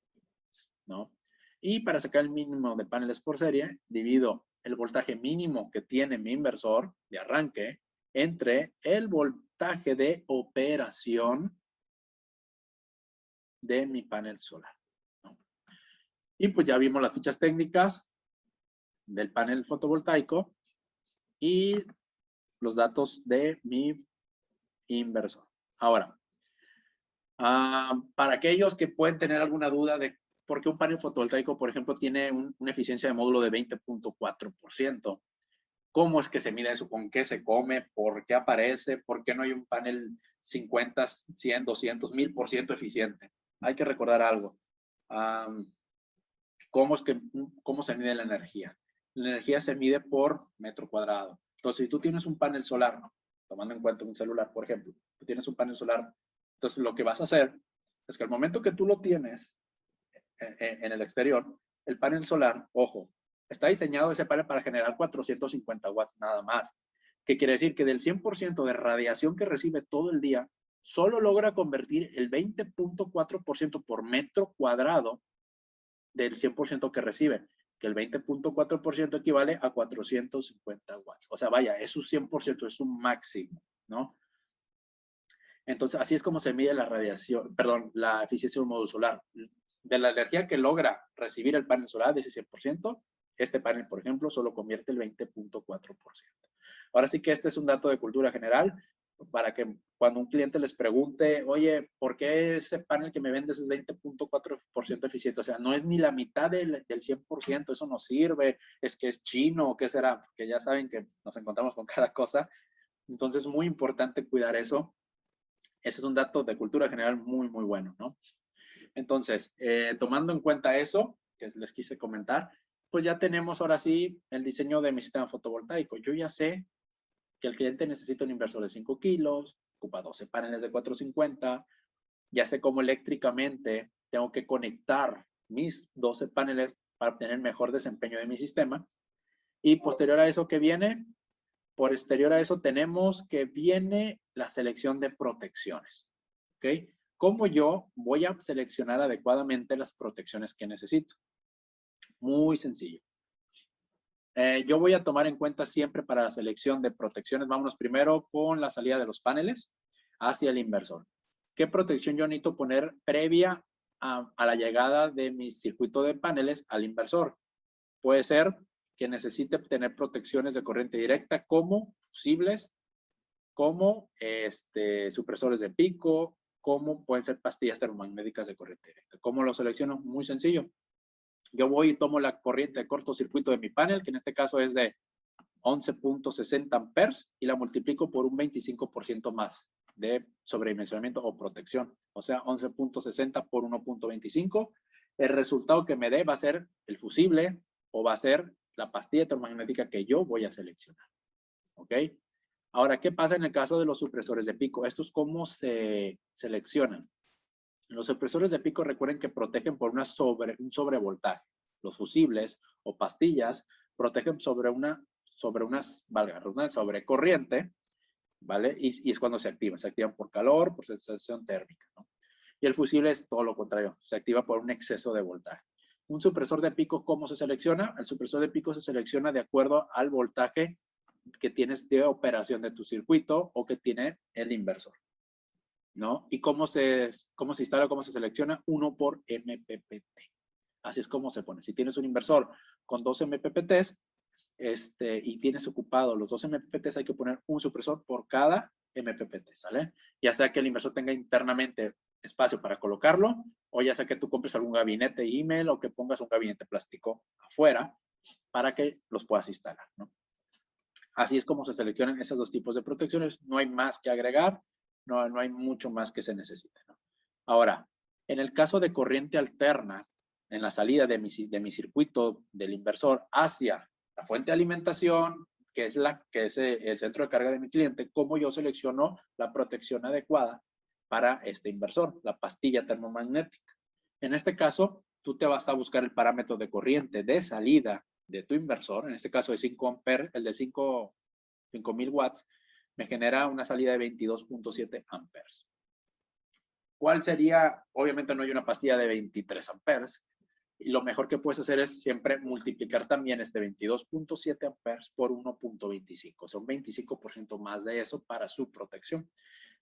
¿no? Y para sacar el mínimo de paneles por serie, divido el voltaje mínimo que tiene mi inversor de arranque entre el voltaje de operación de mi panel solar, ¿no? Y pues ya vimos las fichas técnicas del panel fotovoltaico y los datos de mi inversor. Ahora, Para aquellos que pueden tener alguna duda de por qué un panel fotovoltaico, por ejemplo, tiene una eficiencia de módulo de 20.4%, ¿cómo es que se mide eso? ¿Con qué se come? ¿Por qué aparece? ¿Por qué no hay un panel 50, 100, 200, 1000% eficiente? Hay que recordar algo. ¿Cómo se mide la energía? La energía se mide por metro cuadrado. Entonces, si tú tienes un panel solar, tomando en cuenta un celular, por ejemplo, tú tienes un panel solar, entonces lo que vas a hacer es que al momento que tú lo tienes en el exterior, el panel solar, ojo, está diseñado ese panel para generar 450 watts nada más. ¿Qué quiere decir? Que del 100% de radiación que recibe todo el día, solo logra convertir el 20.4% por metro cuadrado del 100% que recibe, que el 20.4% equivale a 450 watts. O sea, vaya, es un 100%, es un máximo, ¿no? Entonces, así es como se mide la radiación, perdón, la eficiencia de un módulo solar. De la energía que logra recibir el panel solar de ese 100%, este panel, por ejemplo, solo convierte el 20.4%. Ahora sí que este es un dato de cultura general para que cuando un cliente les pregunte, oye, ¿por qué ese panel que me vendes es 20.4% eficiente? O sea, no es ni la mitad del 100%, eso no sirve, es que es chino, ¿qué será? Porque ya saben que nos encontramos con cada cosa. Entonces, muy importante cuidar eso. Ese es un dato de cultura general muy, muy bueno, ¿no? Entonces, tomando en cuenta eso, que les quise comentar, pues ya tenemos ahora sí el diseño de mi sistema fotovoltaico. Yo ya sé que el cliente necesita un inversor de 5 kilos, ocupa 12 paneles de 450, ya sé cómo eléctricamente tengo que conectar mis 12 paneles para obtener mejor desempeño de mi sistema. Y posterior a eso, ¿qué viene? Por exterior a eso tenemos que viene la selección de protecciones. ¿Ok? ¿Cómo yo voy a seleccionar adecuadamente las protecciones que necesito? Muy sencillo. Yo voy a tomar en cuenta siempre para la selección de protecciones, vámonos primero con la salida de los paneles hacia el inversor. ¿Qué protección yo necesito poner previa a la llegada de mi circuito de paneles al inversor? Puede ser que necesite tener protecciones de corriente directa como fusibles, como supresores de pico, como pueden ser pastillas termomagnéticas de corriente directa. ¿Cómo lo selecciono? Muy sencillo. Yo voy y tomo la corriente de cortocircuito de mi panel, que en este caso es de 11.60 amperes, y la multiplico por un 25% más de sobredimensionamiento o protección. O sea, 11.60 por 1.25. El resultado que me dé va a ser el fusible o va a ser la pastilla termomagnética que yo voy a seleccionar. ¿Ok? Ahora, ¿qué pasa en el caso de los supresores de pico? ¿Estos cómo se seleccionan? Los supresores de pico, recuerden que protegen por un sobrevoltaje. Los fusibles o pastillas protegen sobre unas, valga, una sobrecorriente, ¿vale? Y es cuando se activan por calor, por sensación térmica, ¿no? Y el fusible es todo lo contrario, se activa por un exceso de voltaje. Un supresor de pico, ¿cómo se selecciona? El supresor de pico se selecciona de acuerdo al voltaje que tienes de operación de tu circuito o que tiene el inversor, ¿no? ¿Y cómo se instala, cómo se selecciona? 1 por MPPT. Así es como se pone. Si tienes un inversor con 2 MPPTs y tienes ocupado los 2 MPPTs, hay que poner un supresor por cada MPPT, ¿sale? Ya sea que el inversor tenga internamente espacio para colocarlo, o ya sea que tú compres algún gabinete email o que pongas un gabinete plástico afuera para que los puedas instalar, ¿no? Así es como se seleccionan esos dos tipos de protecciones. No hay más que agregar, no hay mucho más que se necesite, ¿no? Ahora, en el caso de corriente alterna, en la salida de mi circuito del inversor hacia la fuente de alimentación, que es el centro de carga de mi cliente, ¿cómo yo selecciono la protección adecuada para este inversor? La pastilla termomagnética. En este caso, tú te vas a buscar el parámetro de corriente de salida de tu inversor, en este caso de 5 amperes, el de 5000 watts, me genera una salida de 22.7 amperes. ¿Cuál sería? Obviamente no hay una pastilla de 23 amperes. Y lo mejor que puedes hacer es siempre multiplicar también este 22.7 amperes por 1.25. Son 25% más de eso para su protección.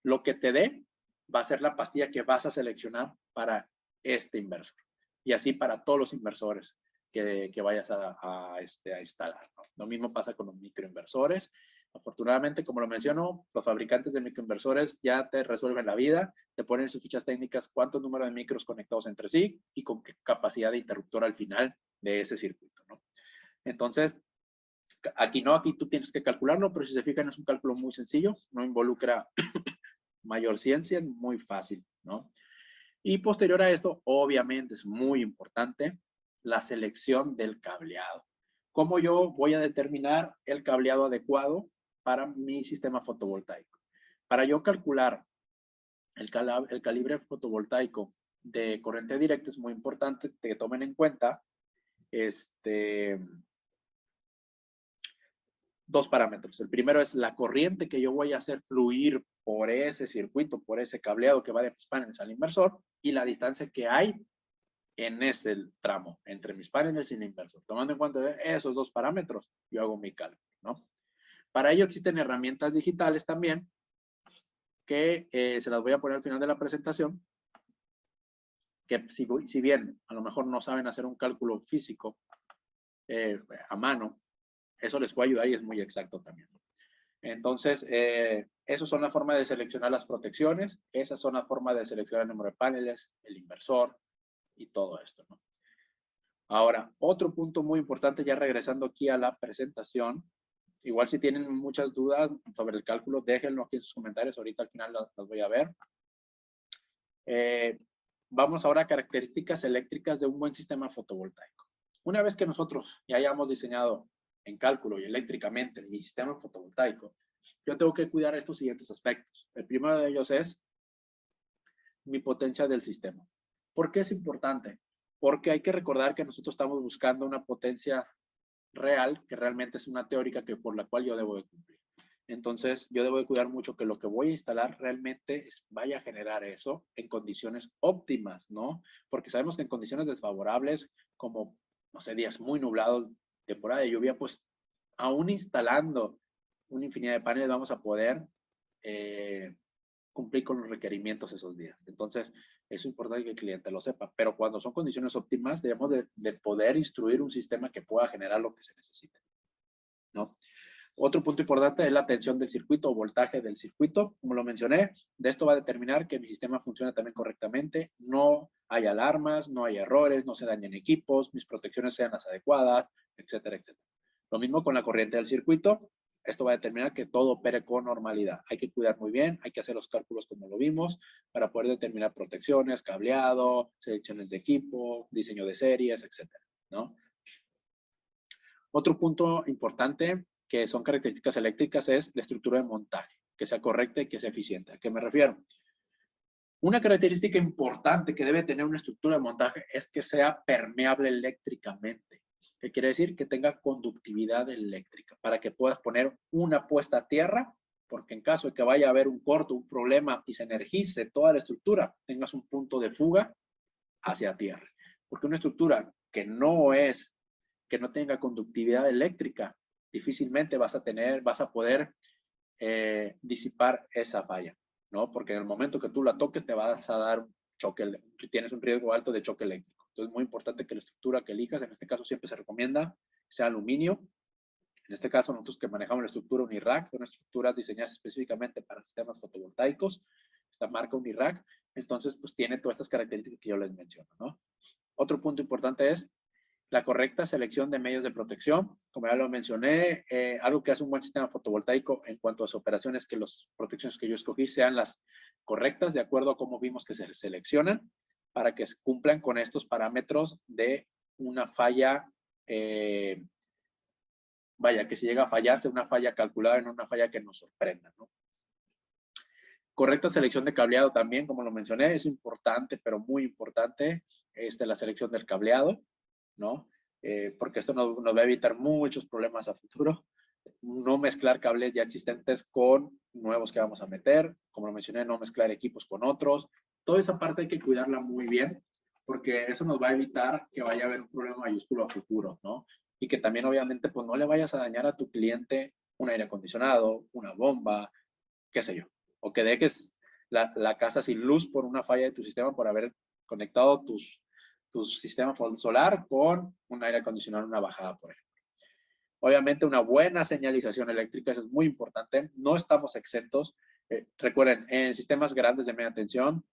Lo que te dé va a ser la pastilla que vas a seleccionar para este inversor. Y así para todos los inversores que vayas a instalar, ¿no? Lo mismo pasa con los microinversores. Afortunadamente, como lo menciono, los fabricantes de microinversores ya te resuelven la vida, te ponen en sus fichas técnicas cuántos números de micros conectados entre sí y con qué capacidad de interruptor al final de ese circuito, ¿no? Entonces, aquí no, aquí tú tienes que calcularlo, pero si se fijan es un cálculo muy sencillo, no involucra mayor ciencia, muy fácil, ¿no? Y posterior a esto, obviamente es muy importante la selección del cableado. ¿Cómo yo voy a determinar el cableado adecuado para mi sistema fotovoltaico? Para yo calcular el calibre fotovoltaico de corriente directa es muy importante que tomen en cuenta dos parámetros. El primero es la corriente que yo voy a hacer fluir por ese circuito, por ese cableado que va de mis paneles al inversor y la distancia que hay en ese tramo entre mis paneles y el inversor. Tomando en cuenta esos dos parámetros, yo hago mi cálculo, ¿no? Para ello existen herramientas digitales también que se las voy a poner al final de la presentación, que si bien a lo mejor no saben hacer un cálculo físico a mano, eso les puede ayudar y es muy exacto también. Entonces, esas son la forma de seleccionar las protecciones, esas son la forma de seleccionar el número de paneles, el inversor y todo esto, ¿no? Ahora, otro punto muy importante, ya regresando aquí a la presentación, igual si tienen muchas dudas sobre el cálculo, déjenlo aquí en sus comentarios, ahorita al final las voy a ver. Vamos ahora a características eléctricas de un buen sistema fotovoltaico. Una vez que nosotros ya hayamos diseñado en cálculo y eléctricamente mi sistema fotovoltaico, yo tengo que cuidar estos siguientes aspectos. El primero de ellos es mi potencia del sistema. ¿Por qué es importante? Porque hay que recordar que nosotros estamos buscando una potencia real, que realmente es una teórica por la cual yo debo de cumplir. Entonces, yo debo de cuidar mucho que lo que voy a instalar realmente vaya a generar eso en condiciones óptimas, ¿no? Porque sabemos que en condiciones desfavorables, como, no sé, días muy nublados, temporada de lluvia, pues, aún instalando una infinidad de paneles, vamos a poder cumplir con los requerimientos esos días. Entonces, es importante que el cliente lo sepa. Pero cuando son condiciones óptimas, debemos de poder instruir un sistema que pueda generar lo que se necesite, ¿no? Otro punto importante es la tensión del circuito o voltaje del circuito. Como lo mencioné, de esto va a determinar que mi sistema funcione también correctamente. No hay alarmas, no hay errores, no se dañen equipos, mis protecciones sean las adecuadas, etcétera, etcétera. Lo mismo con la corriente del circuito. Esto va a determinar que todo opere con normalidad. Hay que cuidar muy bien, hay que hacer los cálculos como lo vimos para poder determinar protecciones, cableado, selecciones de equipo, diseño de series, etcétera, ¿no? Otro punto importante que son características eléctricas es la estructura de montaje, que sea correcta y que sea eficiente. ¿A qué me refiero? Una característica importante que debe tener una estructura de montaje es que sea permeable eléctricamente. ¿Qué quiere decir? Que tenga conductividad eléctrica para que puedas poner una puesta a tierra, porque en caso de que vaya a haber un corto, un problema y se energice toda la estructura, tengas un punto de fuga hacia tierra. Porque una estructura que no tenga conductividad eléctrica, difícilmente vas a poder disipar esa falla, ¿no? Porque en el momento que tú la toques te vas a dar choque, tienes un riesgo alto de choque eléctrico. Entonces es muy importante que la estructura que elijas, en este caso siempre se recomienda sea aluminio. En este caso nosotros que manejamos la estructura Unirack, son estructuras diseñadas específicamente para sistemas fotovoltaicos, esta marca Unirack, entonces pues tiene todas estas características que yo les menciono, ¿no? Otro punto importante es la correcta selección de medios de protección. Como ya lo mencioné, algo que hace un buen sistema fotovoltaico en cuanto a sus operaciones, que las protecciones que yo escogí sean las correctas, de acuerdo a cómo vimos que se seleccionan, para que cumplan con estos parámetros de una falla, que si llega a fallarse, una falla calculada en una falla que nos sorprenda, ¿no? Correcta selección de cableado también, como lo mencioné, es importante, pero muy importante, la selección del cableado, ¿no? Porque esto nos va a evitar muchos problemas a futuro. No mezclar cables ya existentes con nuevos que vamos a meter. Como lo mencioné, no mezclar equipos con otros. Toda esa parte hay que cuidarla muy bien, porque eso nos va a evitar que vaya a haber un problema mayúsculo a futuro, ¿no? Y que también, obviamente, pues no le vayas a dañar a tu cliente un aire acondicionado, una bomba, qué sé yo. O que dejes la casa sin luz por una falla de tu sistema por haber conectado tu sistema solar con un aire acondicionado en una bajada, por ejemplo. Obviamente una buena señalización eléctrica, eso es muy importante. No estamos exentos. Recuerden, en sistemas grandes de media tensión,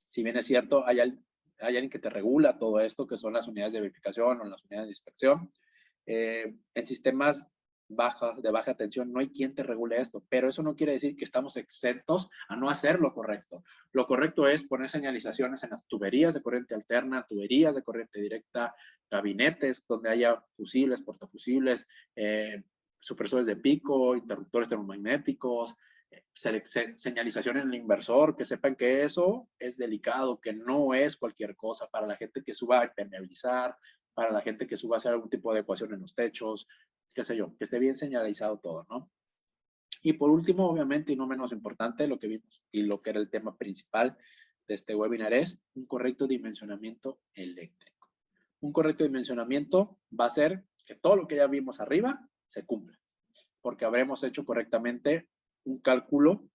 si bien es cierto, hay alguien que te regula todo esto, que son las unidades de verificación o las unidades de inspección. En sistemas de baja tensión no hay quien te regule esto, pero eso no quiere decir que estamos exentos a no hacer lo correcto. Lo correcto es poner señalizaciones en las tuberías de corriente alterna, tuberías de corriente directa, gabinetes donde haya fusibles, portafusibles, supresores de pico, interruptores termomagnéticos, señalización en el inversor, que sepan que eso es delicado, que no es cualquier cosa para la gente que suba a impermeabilizar, para la gente que suba a hacer algún tipo de ecuación en los techos, qué sé yo, que esté bien señalizado todo, ¿no? Y por último, obviamente, y no menos importante, lo que vimos y lo que era el tema principal de este webinar es un correcto dimensionamiento eléctrico. Un correcto dimensionamiento va a ser que todo lo que ya vimos arriba se cumpla, porque habremos hecho correctamente un cálculo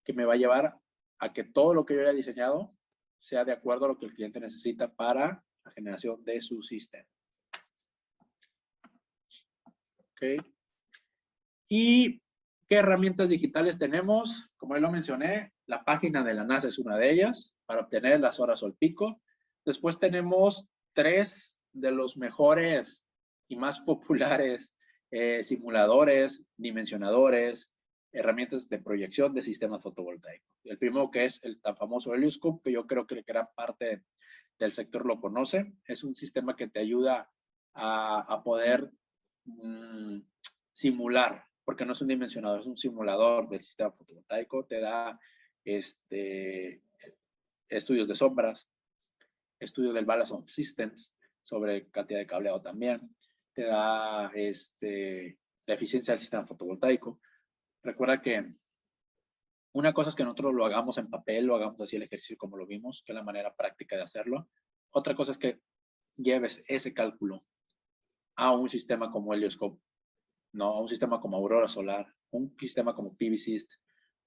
que me va a llevar a que todo lo que yo haya diseñado sea de acuerdo a lo que el cliente necesita para la generación de su sistema. ¿Ok? ¿Y qué herramientas digitales tenemos? Como ya lo mencioné, la página de la NASA es una de ellas para obtener las horas sol pico. Después tenemos 3 de los mejores y más populares simuladores, dimensionadores, herramientas de proyección de sistemas fotovoltaicos. El primero, que es el tan famoso Helioscope, que yo creo que gran parte del sector lo conoce. Es un sistema que te ayuda a poder simular, porque no es un dimensionador, es un simulador del sistema fotovoltaico. Te da estudios de sombras, estudio del balance of systems sobre cantidad de cableado también. Te da la eficiencia del sistema fotovoltaico. Recuerda que una cosa es que nosotros lo hagamos en papel, lo hagamos así el ejercicio como lo vimos, que es la manera práctica de hacerlo. Otra cosa es que lleves ese cálculo a un sistema como Helioscope, ¿no? A un sistema como Aurora Solar, un sistema como PVSYST,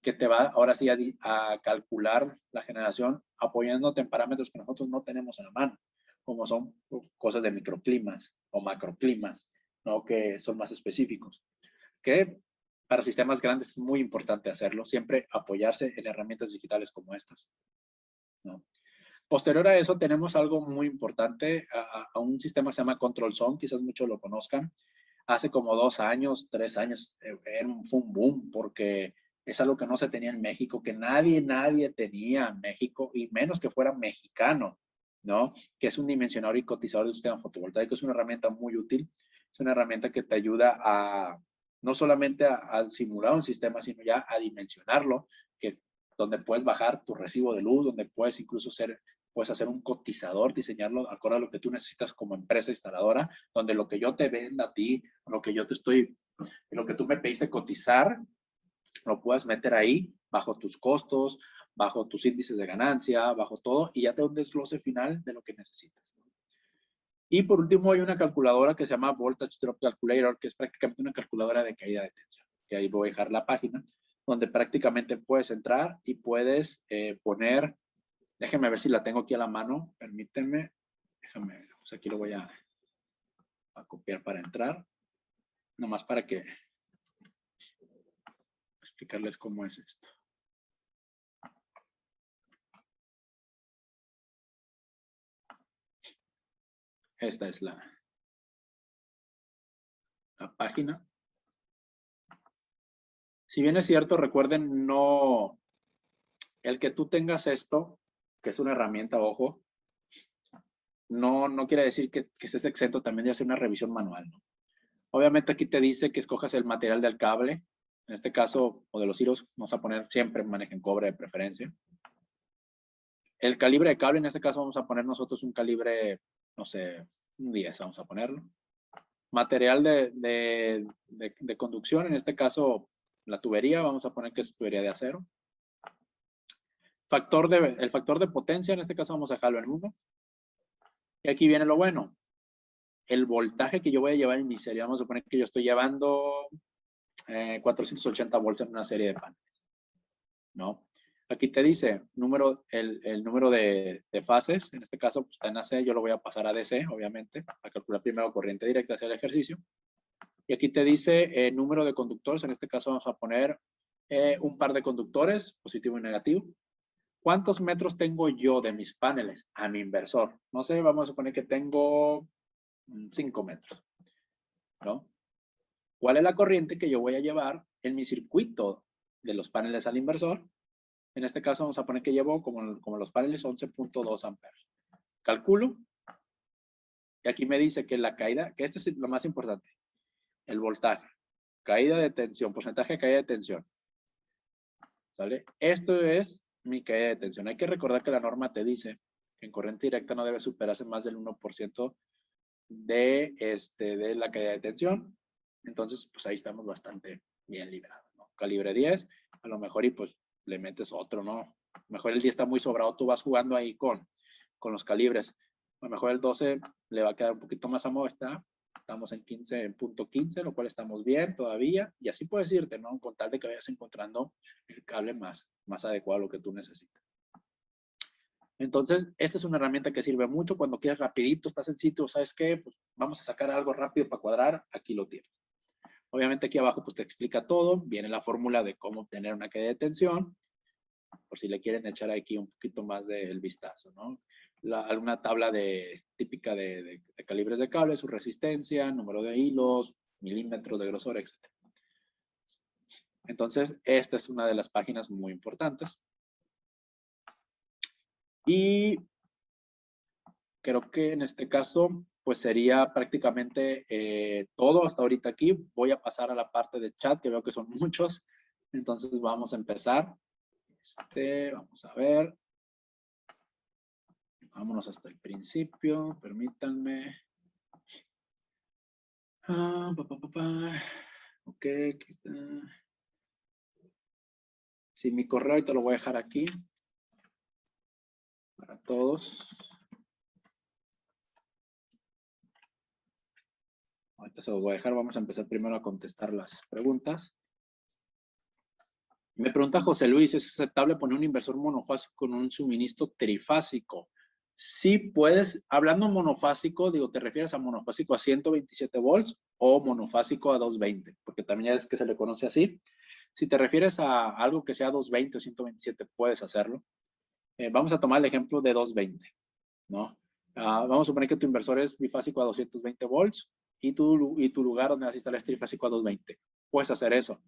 que te va ahora sí a calcular la generación apoyándote en parámetros que nosotros no tenemos en la mano, como son cosas de microclimas o macroclimas, ¿no? Que son más específicos. Que para sistemas grandes es muy importante hacerlo, siempre apoyarse en herramientas digitales como estas, ¿no? Posterior a eso tenemos algo muy importante, a un sistema que se llama Control Zone, quizás muchos lo conozcan. Hace como 2 años, 3 años, fue un boom, porque es algo que no se tenía en México, que nadie tenía en México, y menos que fuera mexicano, ¿no? Que es un dimensionador y cotizador de sistema fotovoltaico. Es una herramienta muy útil, es una herramienta que te ayuda a, no solamente a simular un sistema, sino ya a dimensionarlo, que donde puedes bajar tu recibo de luz, donde puedes incluso puedes hacer un cotizador, diseñarlo acorde a lo que tú necesitas como empresa instaladora, donde lo que yo te venda a ti, lo que tú me pediste cotizar, lo puedas meter ahí bajo tus costos, bajo tus índices de ganancia, bajo todo, y ya te da un desglose final de lo que necesitas. Y por último hay una calculadora que se llama Voltage Drop Calculator, que es prácticamente una calculadora de caída de tensión, que ahí voy a dejar la página, donde prácticamente puedes entrar y puedes poner. Déjenme ver si la tengo aquí a la mano. Permítanme. Déjame, pues aquí lo voy a copiar para entrar. Nomás para que explicarles cómo es esto. Esta es la página. Si bien es cierto, recuerden, no, el que tú tengas esto, que es una herramienta, ojo, no quiere decir que estés exento también de hacer una revisión manual, ¿no? Obviamente aquí te dice que escojas el material del cable. En este caso, o de los hilos, vamos a poner siempre manejen cobre de preferencia. El calibre de cable, en este caso vamos a poner nosotros un calibre, no sé, un 10, vamos a ponerlo. Material de conducción, en este caso la tubería, vamos a poner que es tubería de acero. El factor de potencia, en este caso vamos a dejarlo en 1. Y aquí viene lo bueno. El voltaje que yo voy a llevar en mi serie, vamos a suponer que yo estoy llevando 480 volts en una serie de paneles, ¿no? Aquí te dice el número de fases, en este caso pues, está en AC, yo lo voy a pasar a DC, obviamente, a calcular primero corriente directa hacia el ejercicio. Y aquí te dice número de conductores. En este caso vamos a poner un par de conductores, positivo y negativo. ¿Cuántos metros tengo yo de mis paneles a mi inversor? No sé, vamos a suponer que tengo 5 metros, ¿no? ¿Cuál es la corriente que yo voy a llevar en mi circuito de los paneles al inversor? En este caso vamos a poner que llevo como los paneles 11.2 amperes. Calculo. Y aquí me dice que la caída, que este es lo más importante, el voltaje, caída de tensión, porcentaje de caída de tensión. ¿Sale? Esto es mi caída de tensión. Hay que recordar que la norma te dice que en corriente directa no debe superarse más del 1% de la caída de tensión. Entonces, pues ahí estamos bastante bien librados, ¿no? Calibre 10, a lo mejor y pues le metes otro, ¿no? A lo mejor el 10 está muy sobrado, tú vas jugando ahí con los calibres. A lo mejor el 12 le va a quedar un poquito más a modo, estamos en 15.15, lo cual estamos bien todavía. Y así puedes irte, ¿no? Con tal de que vayas encontrando el cable más adecuado a lo que tú necesitas. Entonces, esta es una herramienta que sirve mucho cuando quieres rapidito, estás en sitio, ¿sabes qué? Pues vamos a sacar algo rápido para cuadrar, aquí lo tienes. Obviamente aquí abajo pues te explica todo, viene la fórmula de cómo obtener una caída de tensión, por si le quieren echar aquí un poquito más del vistazo, ¿no? Alguna tabla típica de calibres de cable, su resistencia, número de hilos, milímetros de grosor, etc. Entonces, esta es una de las páginas muy importantes. Y creo que en este caso, pues sería prácticamente todo hasta ahorita aquí. Voy a pasar a la parte de chat, que veo que son muchos. Entonces, vamos a empezar. Vamos a ver. Vámonos hasta el principio, permítanme. Ok, aquí está. Sí, mi correo ahorita lo voy a dejar aquí para todos. Ahorita se los voy a dejar. Vamos a empezar primero a contestar las preguntas. Me pregunta José Luis, ¿es aceptable poner un inversor monofásico con un suministro trifásico? Sí puedes, hablando monofásico, digo, ¿te refieres a monofásico a 127 volts o monofásico a 220? Porque también ya es que se le conoce así. Si te refieres a algo que sea 220 o 127, puedes hacerlo. Vamos a tomar el ejemplo de 220, ¿no? Vamos a suponer que tu inversor es bifásico a 220 volts y tu lugar donde vas a instalar es trifásico a 220. Puedes hacer eso.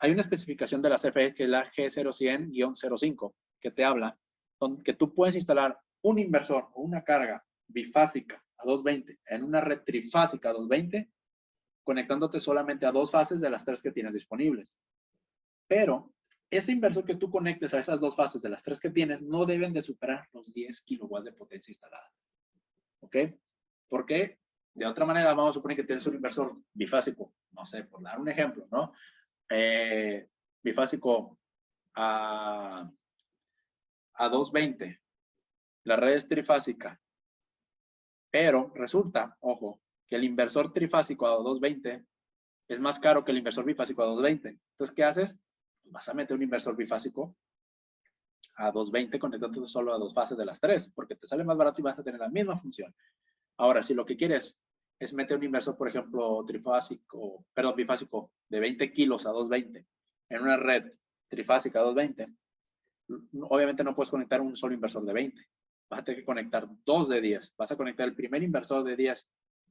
Hay una especificación de la CFE que es la G0100-05 que te habla que tú puedes instalar un inversor o una carga bifásica a 220 en una red trifásica a 220 conectándote solamente a 2 fases de las 3 que tienes disponibles. Pero ese inversor que tú conectes a esas 2 fases de las 3 que tienes no deben de superar los 10 kilowatts de potencia instalada. ¿Ok? ¿Por qué? De otra manera, vamos a suponer que tienes un inversor bifásico, no sé, por dar un ejemplo, ¿no? Bifásico a 220. La red es trifásica. Pero resulta, ojo, que el inversor trifásico a 220 es más caro que el inversor bifásico a 220. Entonces, ¿qué haces? Pues vas a meter un inversor bifásico a 220 conectándote solo a 2 fases de las 3, porque te sale más barato y vas a tener la misma función. Ahora, si lo que quieres es meter un inversor, por ejemplo, bifásico de 20 kilos a 220 en una red trifásica a 220, obviamente no puedes conectar un solo inversor de 20. Vas a tener que conectar 2 de 10. Vas a conectar el primer inversor de 10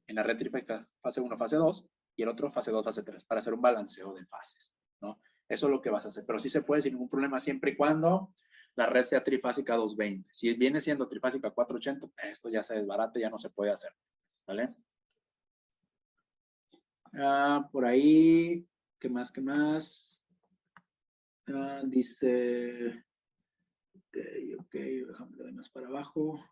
en la red trifásica fase 1, fase 2 y el otro fase 2, fase 3 para hacer un balanceo de fases, ¿no? Eso es lo que vas a hacer. Pero sí se puede sin ningún problema siempre y cuando la red sea trifásica 220. Si viene siendo trifásica 480, esto ya se desbarata, ya no se puede hacer. ¿Vale? Por ahí, ¿qué más? ¿Qué más? Dice... Ok, déjame ver más para abajo.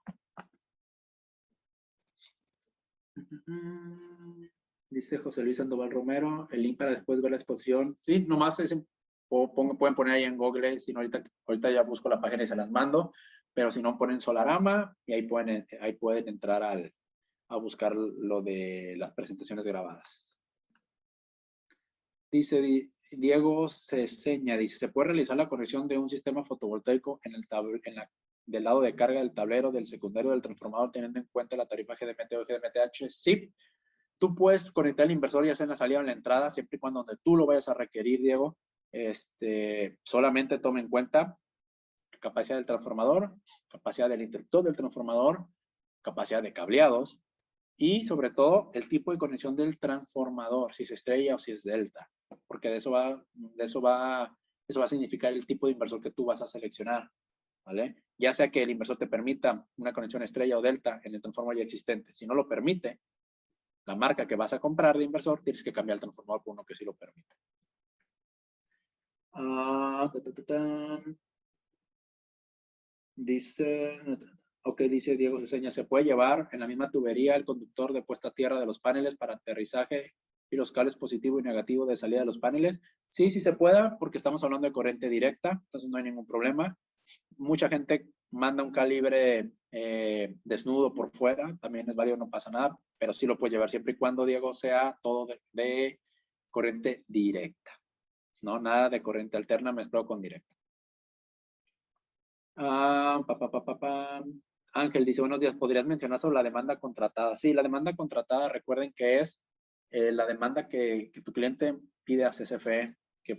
Dice José Luis Sandoval Romero, el link para después ver la exposición. Sí, nomás pueden poner ahí en Google, si no, ahorita ya busco la página y se las mando, pero si no ponen Solarama y ahí pueden entrar a buscar lo de las presentaciones grabadas. Dice Diego Ceseña, dice, ¿se puede realizar la conexión de un sistema fotovoltaico del lado de carga del tablero del secundario del transformador teniendo en cuenta la tarifa GDMT o GDMTH? Sí, Tú puedes conectar el inversor ya sea en la salida o en la entrada, siempre y cuando donde tú lo vayas a requerir, Diego. Solamente tome en cuenta capacidad del transformador, capacidad del interruptor del transformador, capacidad de cableados y sobre todo el tipo de conexión del transformador, si es estrella o si es delta, porque eso va a significar el tipo de inversor que tú vas a seleccionar, ¿vale? Ya sea que el inversor te permita una conexión estrella o delta en el transformador ya existente. Si no lo permite, la marca que vas a comprar de inversor, tienes que cambiar el transformador por uno que sí lo permite. Dice, ok, dice Diego Ceseña, ¿se puede llevar en la misma tubería el conductor de puesta a tierra de los paneles para aterrizaje y los cables positivo y negativo de salida de los paneles? Sí, sí se puede, porque estamos hablando de corriente directa, entonces no hay ningún problema. Mucha gente manda un calibre desnudo por fuera, también es válido, no pasa nada, pero sí lo puede llevar siempre y cuando, Diego, sea todo de corriente directa, ¿no? Nada de corriente alterna mezclado con directa. Ángel dice, buenos días, ¿podrías mencionar sobre la demanda contratada? Sí, la demanda contratada, recuerden que es la demanda que tu cliente pide a CFE que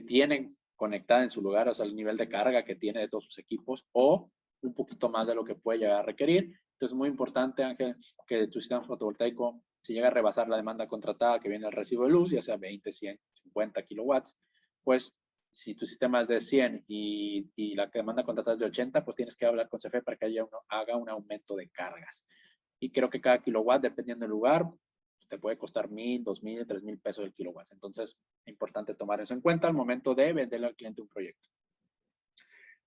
tienen conectada en su lugar, o sea, el nivel de carga que tiene de todos sus equipos o un poquito más de lo que puede llegar a requerir. Entonces, es muy importante, Ángel, que tu sistema fotovoltaico, si llega a rebasar la demanda contratada que viene al recibo de luz, ya sea 20, 100, 50 kilowatts, pues si tu sistema es de 100 y la demanda contratada es de 80, pues tienes que hablar con CFE para que haga un aumento de cargas. Y creo que cada kilowatt, dependiendo del lugar, te puede costar 1,000, 2,000, 3,000 pesos el kilowatt. Entonces, es importante tomar eso en cuenta al momento de venderle al cliente un proyecto.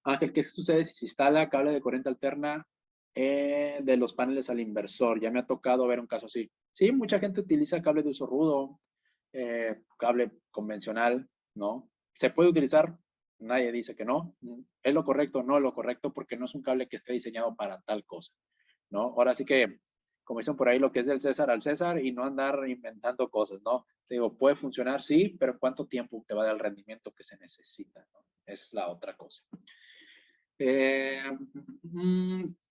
Ángel, ¿qué sucede si se instala cable de corriente alterna de los paneles al inversor? Ya me ha tocado ver un caso así. Sí, mucha gente utiliza cable de uso rudo, cable convencional, ¿no? ¿Se puede utilizar? Nadie dice que no. ¿Es lo correcto o no es lo correcto? Porque no es un cable que esté diseñado para tal cosa, ¿no? Ahora sí que, como dicen por ahí, lo que es del César al César y no andar inventando cosas, ¿no? Te digo, puede funcionar, sí, pero ¿cuánto tiempo te va a dar el rendimiento que se necesita, ¿no? Esa es la otra cosa.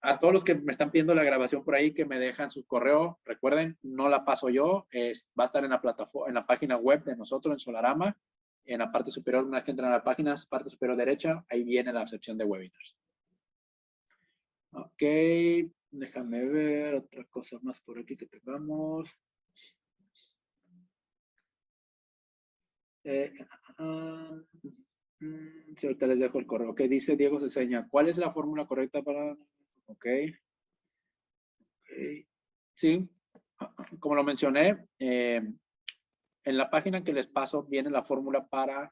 A todos los que me están pidiendo la grabación por ahí, que me dejan su correo, recuerden, no la paso yo, va a estar en la plataforma, en la página web de nosotros, en Solarama, en la parte superior, una vez que entran a la página, parte superior derecha, ahí viene la sección de webinars. Ok, déjame ver otra cosa más por aquí que tengamos. Sí, ahorita les dejo el correo. Ok, dice Diego Ceseña, ¿cuál es la fórmula correcta para...? Ok. Sí, como lo mencioné, en la página que les paso viene la fórmula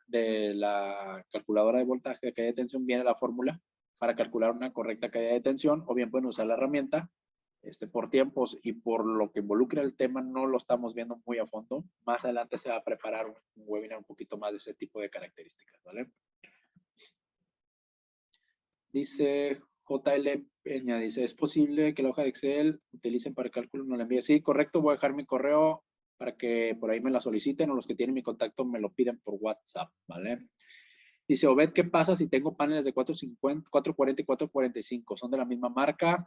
de la calculadora de voltaje de caída de tensión, viene la fórmula para calcular una correcta caída de tensión, o bien pueden usar la herramienta. Por tiempos y por lo que involucra el tema, no lo estamos viendo muy a fondo. Más adelante se va a preparar un webinar un poquito más de ese tipo de características, ¿vale? Dice JL Peña, dice, ¿es posible que la hoja de Excel utilicen para el cálculo? No la envíe. Sí, correcto, voy a dejar mi correo para que por ahí me la soliciten o los que tienen mi contacto me lo piden por WhatsApp, ¿vale? Dice, Obed, ¿qué pasa si tengo paneles de 450, 440 y 445? ¿Son de la misma marca?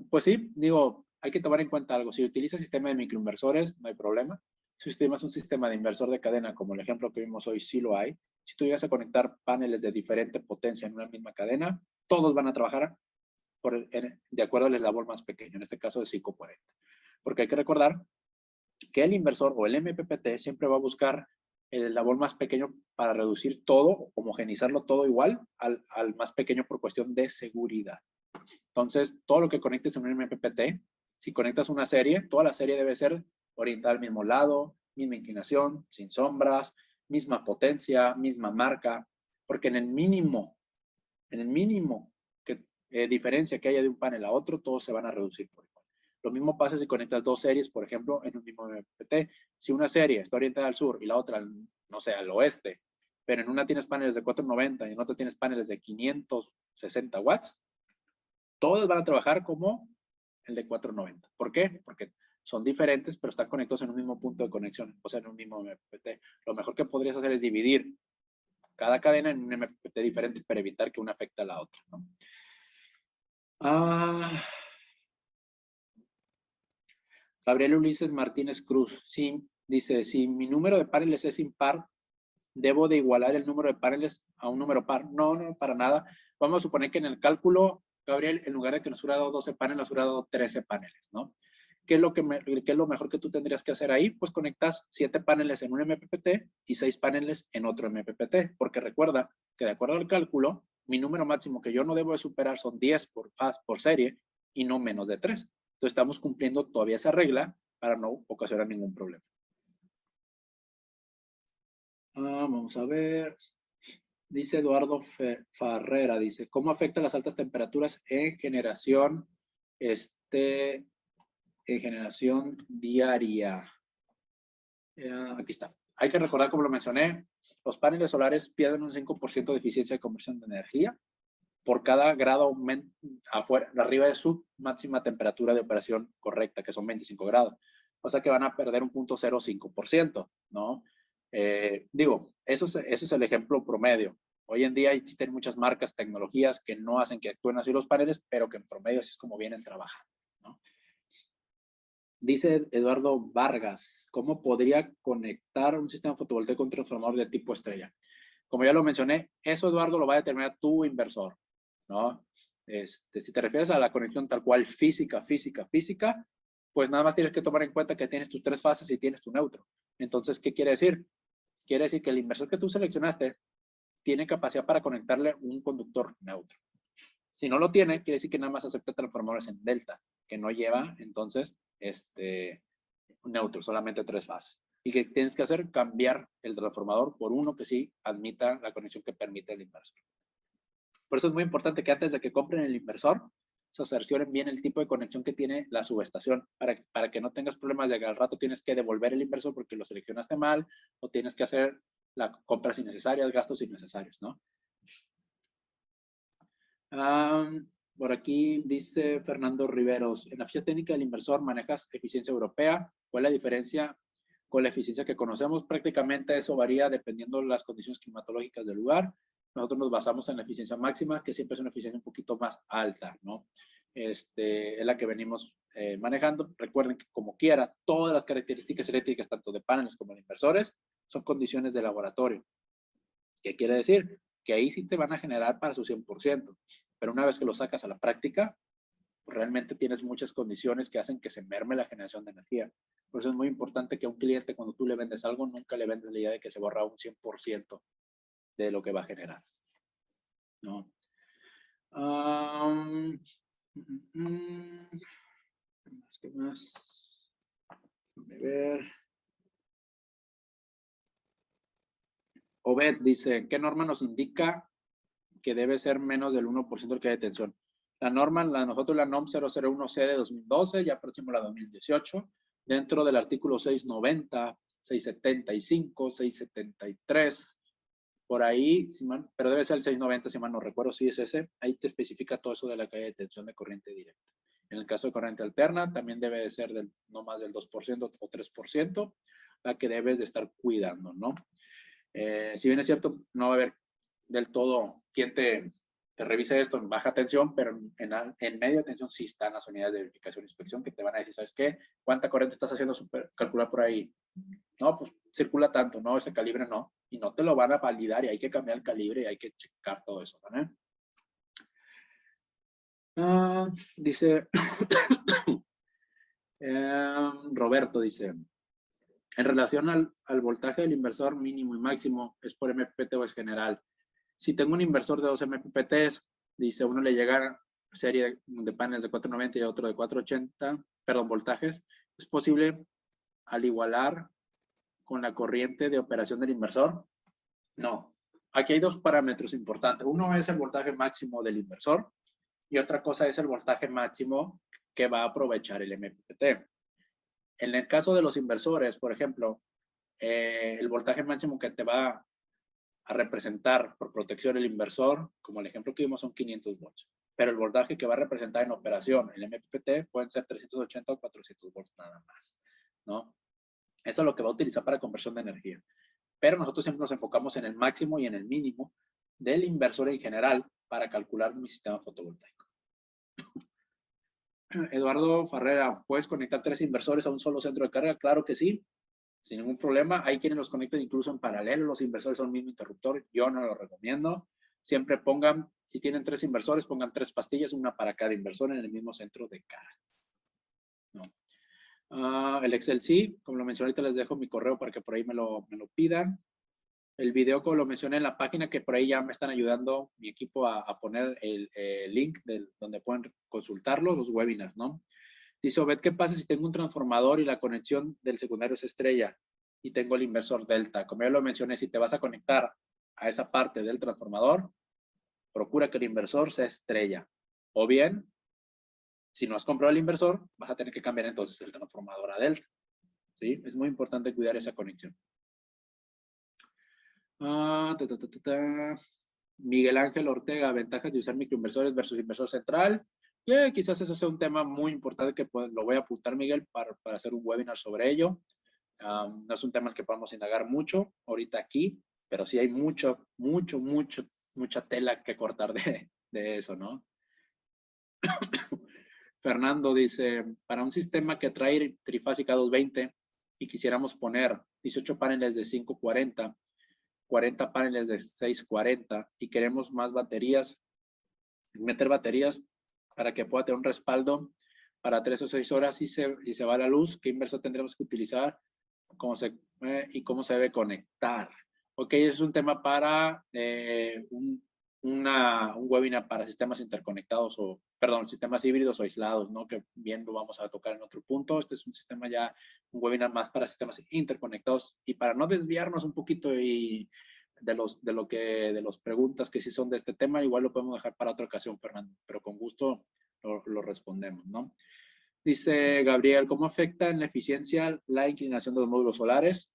Pues sí, digo, hay que tomar en cuenta algo. Si utiliza sistema de microinversores, no hay problema. Si usted es un sistema de inversor de cadena, como el ejemplo que vimos hoy, sí lo hay. Si tú llegas a conectar paneles de diferente potencia en una misma cadena, todos van a trabajar de acuerdo al eslabón más pequeño, en este caso de 540. Porque hay que recordar que el inversor o el MPPT siempre va a buscar el eslabón más pequeño para reducir todo, homogenizarlo todo igual al más pequeño por cuestión de seguridad. Entonces, todo lo que conectes en un MPPT, si conectas una serie, toda la serie debe ser orientada al mismo lado, misma inclinación, sin sombras, misma potencia, misma marca, porque en el mínimo diferencia que haya de un panel a otro, todos se van a reducir por igual. Lo mismo pasa si conectas dos series, por ejemplo, en un mismo MPPT. Si una serie está orientada al sur y la otra, no sé, al oeste, pero en una tienes paneles de 490 y en otra tienes paneles de 560 watts, todos van a trabajar como el de 490. ¿Por qué? Porque son diferentes, pero están conectados en un mismo punto de conexión, o sea, en un mismo MPPT. Lo mejor que podrías hacer es dividir cada cadena en un MPPT diferente para evitar que una afecte a la otra, ¿no? Gabriel Ulises Martínez Cruz, sí, dice, si mi número de paneles es impar, ¿debo de igualar el número de paneles a un número par? No, no, para nada. Vamos a suponer que en el cálculo, Gabriel, en lugar de que nos hubiera dado 12 paneles, nos hubiera dado 13 paneles, ¿no? ¿Qué es lo mejor que tú tendrías que hacer ahí? Pues conectas 7 paneles en un MPPT y 6 paneles en otro MPPT, porque recuerda que de acuerdo al cálculo, mi número máximo que yo no debo de superar son 10 por serie y no menos de 3. Entonces estamos cumpliendo todavía esa regla para no ocasionar ningún problema. Vamos a ver. Dice Eduardo Farrera, dice, ¿cómo afectan las altas temperaturas en generación, diaria? Aquí está. Hay que recordar, como lo mencioné, los paneles solares pierden un 5% de eficiencia de conversión de energía por cada grado arriba de su máxima temperatura de operación correcta, que son 25 grados. O sea que van a perder un 0.05%, ¿no? Digo, ese es el ejemplo promedio. Hoy en día existen muchas marcas, tecnologías que no hacen que actúen así los paneles, pero que en promedio así es como vienen trabajando, ¿no? Dice Eduardo Vargas, ¿cómo podría conectar un sistema fotovoltaico con un transformador de tipo estrella? Como ya lo mencioné, eso, Eduardo, lo va a determinar tu inversor, ¿no? Si te refieres a la conexión tal cual física, pues nada más tienes que tomar en cuenta que tienes tus 3 fases y tienes tu neutro. Entonces, ¿qué quiere decir? Quiere decir que el inversor que tú seleccionaste tiene capacidad para conectarle un conductor neutro. Si no lo tiene, quiere decir que nada más acepta transformadores en delta, que no lleva, entonces, neutro, solamente 3 fases. Y que tienes que hacer cambiar el transformador por uno que sí admita la conexión que permite el inversor. Por eso es muy importante que antes de que compren el inversor, se cercioren bien el tipo de conexión que tiene la subestación, para que no tengas problemas de que al rato tienes que devolver el inversor porque lo seleccionaste mal, o tienes que hacer las compras innecesarias, gastos innecesarios, ¿no? Por aquí dice Fernando Riveros, en la ficha técnica del inversor manejas eficiencia europea. ¿Cuál es la diferencia con la eficiencia que conocemos? Prácticamente eso varía dependiendo de las condiciones climatológicas del lugar. Nosotros nos basamos en la eficiencia máxima, que siempre es una eficiencia un poquito más alta, ¿no? Es la que venimos manejando. Recuerden que como quiera, todas las características eléctricas, tanto de paneles como de inversores, son condiciones de laboratorio. ¿Qué quiere decir? Que ahí sí te van a generar para su 100%, pero una vez que lo sacas a la práctica, pues realmente tienes muchas condiciones que hacen que se merme la generación de energía. Por eso es muy importante que a un cliente, cuando tú le vendes algo, nunca le vendes la idea de que se borra un 100% de lo que va a generar, ¿no? ¿Qué más? Déjame ver. Obed dice, ¿qué norma nos indica que debe ser menos del 1% del que hay de tensión? La norma, nosotros la NOM 001C de 2012, ya próximo la 2018, dentro del artículo 690, 675, 673, por ahí, pero debe ser el 690, si mal no recuerdo, si es ese, ahí te especifica todo eso de la caída de tensión de corriente directa. En el caso de corriente alterna, también debe de ser no más del 2% o 3%, la que debes de estar cuidando, ¿no? Si bien es cierto, no va a haber del todo quien te revise esto en baja tensión, pero en media tensión sí están las unidades de verificación e inspección que te van a decir, ¿sabes qué? ¿Cuánta corriente estás haciendo calcular por ahí? No, pues circula tanto, no, ese calibre no. Y no te lo van a validar y hay que cambiar el calibre y hay que checar todo eso, ¿vale? Dice Roberto, dice, en relación al voltaje del inversor mínimo y máximo, ¿es por MPPT o es general? Si tengo un inversor de 2 MPPTs, dice, uno le llega serie de paneles de 490 y otro de 480, perdón, voltajes, ¿es posible al igualar con la corriente de operación del inversor? No. Aquí hay 2 parámetros importantes. Uno es el voltaje máximo del inversor y otra cosa es el voltaje máximo que va a aprovechar el MPPT. En el caso de los inversores, por ejemplo, el voltaje máximo que te va a representar por protección el inversor, como el ejemplo que vimos, son 500 volts. Pero el voltaje que va a representar en operación el MPPT pueden ser 380 o 400 volts nada más, ¿no? Eso es lo que va a utilizar para conversión de energía. Pero nosotros siempre nos enfocamos en el máximo y en el mínimo del inversor en general para calcular mi sistema fotovoltaico. Eduardo Farrera, ¿puedes conectar 3 inversores a un solo centro de carga? Claro que sí, sin ningún problema. Hay quienes los conectan incluso en paralelo, los inversores son el mismo interruptor. Yo no lo recomiendo. Siempre pongan, si tienen 3 inversores, pongan 3 pastillas, una para cada inversor en el mismo centro de carga. ¿No? El Excel sí, como lo mencioné, ahorita les dejo mi correo para que por ahí me lo pidan. El video, como lo mencioné en la página, que por ahí ya me están ayudando mi equipo a poner el link donde pueden consultarlo, los webinars, ¿no? Dice Obed, ¿qué pasa si tengo un transformador y la conexión del secundario es estrella y tengo el inversor delta? Como ya lo mencioné, si te vas a conectar a esa parte del transformador, procura que el inversor sea estrella. O bien, si no has comprado el inversor, vas a tener que cambiar entonces el transformador a delta. ¿Sí? Es muy importante cuidar esa conexión. Miguel Ángel Ortega, ventajas de usar microinversores versus inversor central. Quizás eso sea un tema muy importante que lo voy a apuntar, Miguel, para hacer un webinar sobre ello. No es un tema en el que podamos indagar mucho ahorita aquí, pero sí hay mucha tela que cortar de eso, ¿no? Fernando dice, para un sistema que trae trifásica 220 y quisiéramos poner 18 paneles de 540, 40 paneles de 640 y queremos más baterías, meter baterías para que pueda tener un respaldo para 3 o 6 horas si se va la luz, ¿qué inversor tendremos que utilizar? Y cómo se debe conectar. Ok, es un tema para un webinar para sistemas interconectados sistemas híbridos o aislados, ¿no? Que bien lo vamos a tocar en otro punto. Este es un sistema ya, un webinar más para sistemas interconectados. Y para no desviarnos un poquito de las preguntas que sí son de este tema, igual lo podemos dejar para otra ocasión, Fernando, pero con gusto lo respondemos, ¿no? Dice Gabriel, ¿cómo afecta en la eficiencia la inclinación de los módulos solares?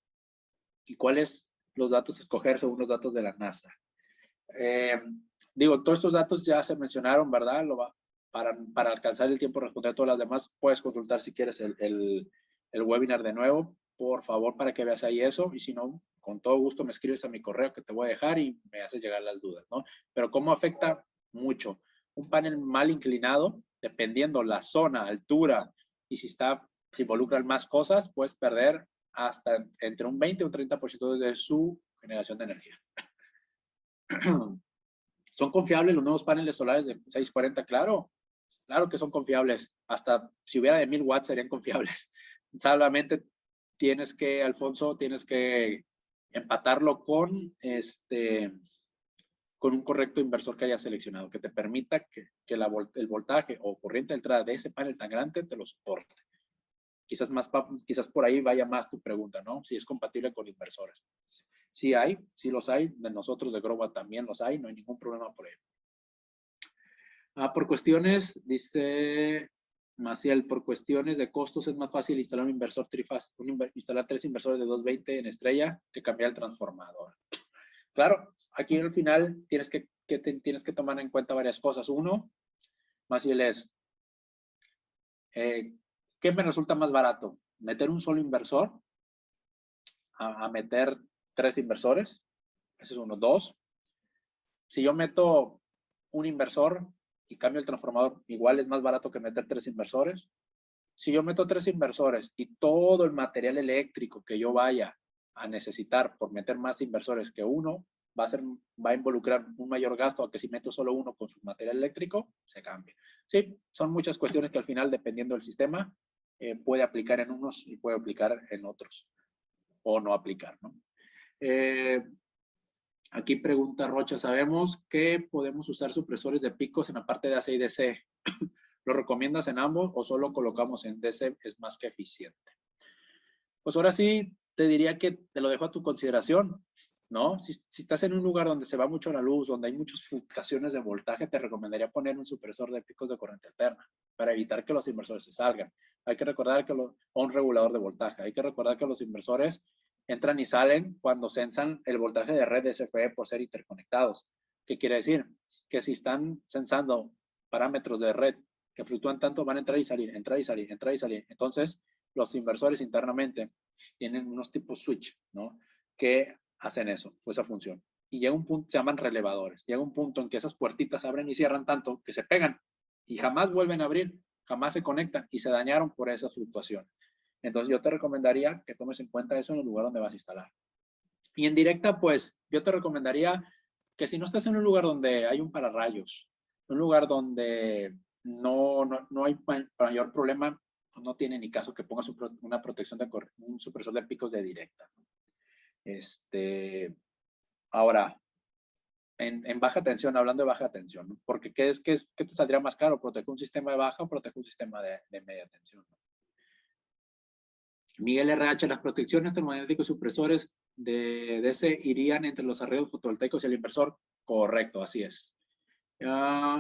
¿Y cuáles los datos a escoger según los datos de la NASA? Todos estos datos ya se mencionaron, ¿verdad? Para alcanzar el tiempo de responder a todas las demás, puedes consultar si quieres el webinar de nuevo, por favor, para que veas ahí eso. Y si no, con todo gusto me escribes a mi correo que te voy a dejar y me haces llegar las dudas, ¿no? Pero ¿cómo afecta? Mucho. Un panel mal inclinado, dependiendo la zona, altura y si involucran más cosas, puedes perder hasta entre un 20 o un 30% de su generación de energía. ¿Son confiables los nuevos paneles solares de 640? Claro, claro que son confiables. Hasta si hubiera de 1000 watts serían confiables. Solamente Alfonso, tienes que empatarlo con un correcto inversor que hayas seleccionado, que te permita que el voltaje o corriente de entrada de ese panel tan grande te lo soporte. Quizás por ahí vaya más tu pregunta, ¿no? Si es compatible con inversores. Sí los hay, de nosotros de Groba también los hay, no hay ningún problema por ello. Por cuestiones, dice Maciel, por cuestiones de costos es más fácil instalar un inversor instalar 3 inversores de 220 en estrella que cambiar el transformador. Claro, aquí al final tienes que tomar en cuenta varias cosas. Uno, Maciel, es ¿qué me resulta más barato? ¿Meter un solo inversor? ¿A meter 3 inversores? Ese es uno. 2, si yo meto un inversor y cambio el transformador, igual es más barato que meter 3 inversores. Si yo meto 3 inversores y todo el material eléctrico que yo vaya a necesitar por meter más inversores que uno, va a involucrar un mayor gasto a que si meto solo uno con su material eléctrico, se cambie. Sí, son muchas cuestiones que al final, dependiendo del sistema, puede aplicar en unos y puede aplicar en otros, o no aplicar, ¿no? Aquí pregunta Rocha, ¿sabemos que podemos usar supresores de picos en la parte de AC y DC? ¿Lo recomiendas en ambos o solo colocamos en DC? Es más que eficiente. Pues ahora sí, te diría que te lo dejo a tu consideración, ¿no? Si estás en un lugar donde se va mucho la luz, donde hay muchas fluctuaciones de voltaje, te recomendaría poner un supresor de picos de corriente alterna para evitar que los inversores se salgan. Hay que recordar o un regulador de voltaje. Hay que recordar que los inversores entran y salen cuando sensan el voltaje de red de SFE por ser interconectados. ¿Qué quiere decir? Que si están sensando parámetros de red que fluctúan tanto, van a entrar y salir, entrar y salir, entrar y salir. Entonces, los inversores internamente tienen unos tipos switch, ¿no? Que hacen eso, esa función. Y llega un punto, se llaman relevadores, llega un punto en que esas puertitas abren y cierran tanto que se pegan y jamás vuelven a abrir, jamás se conectan y se dañaron por esa fluctuación. Entonces yo te recomendaría que tomes en cuenta eso en el lugar donde vas a instalar. Y en directa, pues yo te recomendaría que si no estás en un lugar donde hay un pararrayos, un lugar donde no hay mayor problema, pues no tiene ni caso que pongas una protección de un supresor de picos de directa. Ahora, en baja tensión, hablando de baja tensión, ¿no? Porque ¿qué te saldría más caro? ¿Proteger un sistema de baja o proteger un sistema de media tensión? ¿No? Miguel RH, las protecciones termomagnéticos supresores de DC irían entre los arreglos fotovoltaicos y el inversor. Correcto, así es.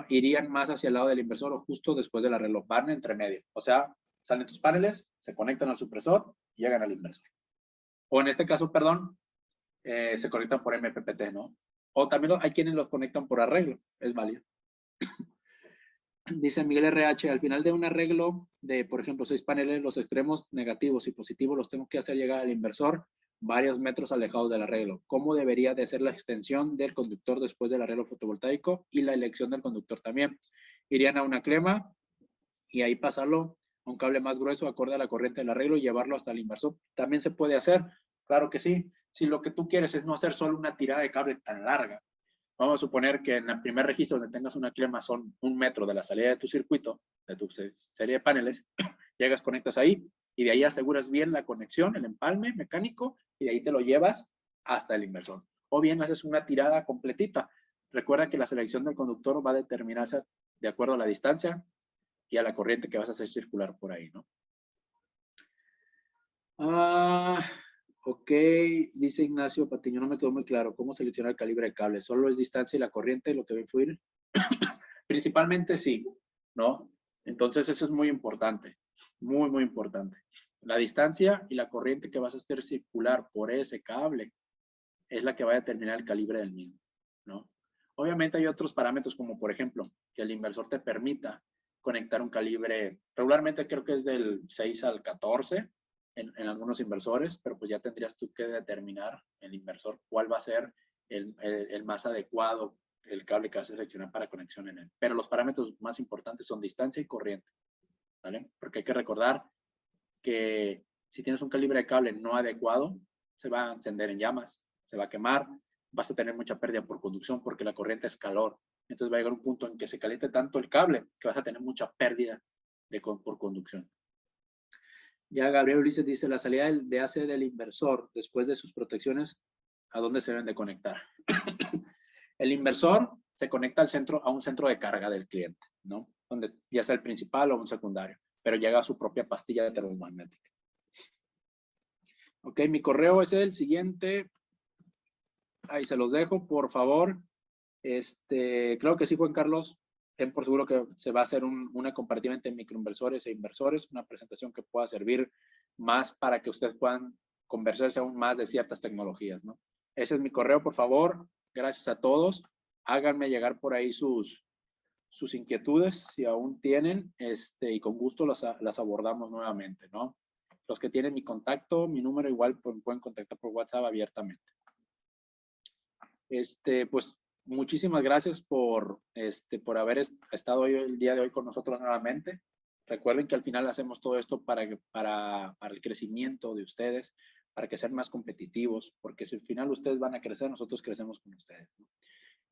Irían más hacia el lado del inversor o justo después del arreglo. Van entre medio. O sea, salen tus paneles, se conectan al supresor y llegan al inversor. O en este caso, perdón, se conectan por MPPT, ¿no? O también hay quienes los conectan por arreglo. Es válido. Dice Miguel RH, al final de un arreglo de, por ejemplo, 6 paneles, los extremos negativos y positivos los tengo que hacer llegar al inversor varios metros alejados del arreglo. ¿Cómo debería de ser la extensión del conductor después del arreglo fotovoltaico y la elección del conductor también? Irían a una crema y ahí pasarlo a un cable más grueso acorde a la corriente del arreglo y llevarlo hasta el inversor. También se puede hacer, claro que sí. Si lo que tú quieres es no hacer solo una tirada de cable tan larga, vamos a suponer que en el primer registro donde tengas una clema son 1 metro de la salida de tu circuito, de tu serie de paneles, llegas, conectas ahí y de ahí aseguras bien la conexión, el empalme mecánico y de ahí te lo llevas hasta el inversor. O bien haces una tirada completita. Recuerda que la selección del conductor va a determinarse de acuerdo a la distancia y a la corriente que vas a hacer circular por ahí, ¿no? Ok, dice Ignacio Patiño, no me quedó muy claro cómo seleccionar el calibre de cable. ¿Solo es distancia y la corriente lo que va a influir? Principalmente sí, ¿no? Entonces eso es muy importante, muy, muy importante. La distancia y la corriente que vas a hacer circular por ese cable es la que va a determinar el calibre del mismo, ¿no? Obviamente hay otros parámetros como, por ejemplo, que el inversor te permita conectar un calibre, regularmente creo que es del 6 al 14, en algunos inversores, pero pues ya tendrías tú que determinar el inversor cuál va a ser el más adecuado, el cable que vas a seleccionar para conexión en él. Pero los parámetros más importantes son distancia y corriente, ¿vale? Porque hay que recordar que si tienes un calibre de cable no adecuado, se va a encender en llamas, se va a quemar, vas a tener mucha pérdida por conducción porque la corriente es calor. Entonces va a llegar un punto en que se caliente tanto el cable que vas a tener mucha pérdida por conducción. Ya Gabriel Ulises dice, la salida de AC del inversor después de sus protecciones, ¿a dónde se deben de conectar? El inversor se conecta a un centro de carga del cliente, ¿no? Donde ya sea el principal o un secundario, pero llega a su propia pastilla termomagnética. Ok, mi correo es el siguiente. Ahí se los dejo, por favor. Creo que sí, Juan Carlos. Ten por seguro que se va a hacer una comparativa entre microinversores e inversores, una presentación que pueda servir más para que ustedes puedan conversarse aún más de ciertas tecnologías, ¿no? Ese es mi correo, por favor. Gracias a todos. Háganme llegar por ahí sus inquietudes, si aún tienen, y con gusto las abordamos nuevamente, ¿no? Los que tienen mi contacto, mi número, igual pueden contactar por WhatsApp abiertamente. Pues muchísimas gracias por haber estado hoy, el día de hoy con nosotros nuevamente. Recuerden que al final hacemos todo esto para el crecimiento de ustedes, para que sean más competitivos, porque si al final ustedes van a crecer, nosotros crecemos con ustedes, ¿no?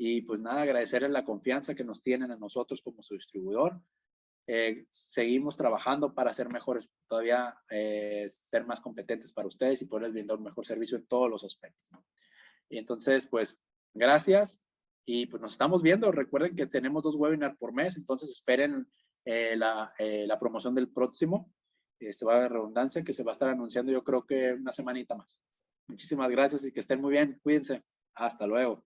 Y pues nada, agradecerles la confianza que nos tienen a nosotros como su distribuidor. Seguimos trabajando para ser mejores, todavía ser más competentes para ustedes y poderles brindar un mejor servicio en todos los aspectos, ¿no? Y entonces, pues, gracias y pues nos estamos viendo. Recuerden que tenemos 2 webinars por mes, entonces esperen la promoción del próximo, va a haber redundancia, que se va a estar anunciando yo creo que una semanita más. Muchísimas gracias y que estén muy bien. Cuídense. Hasta luego.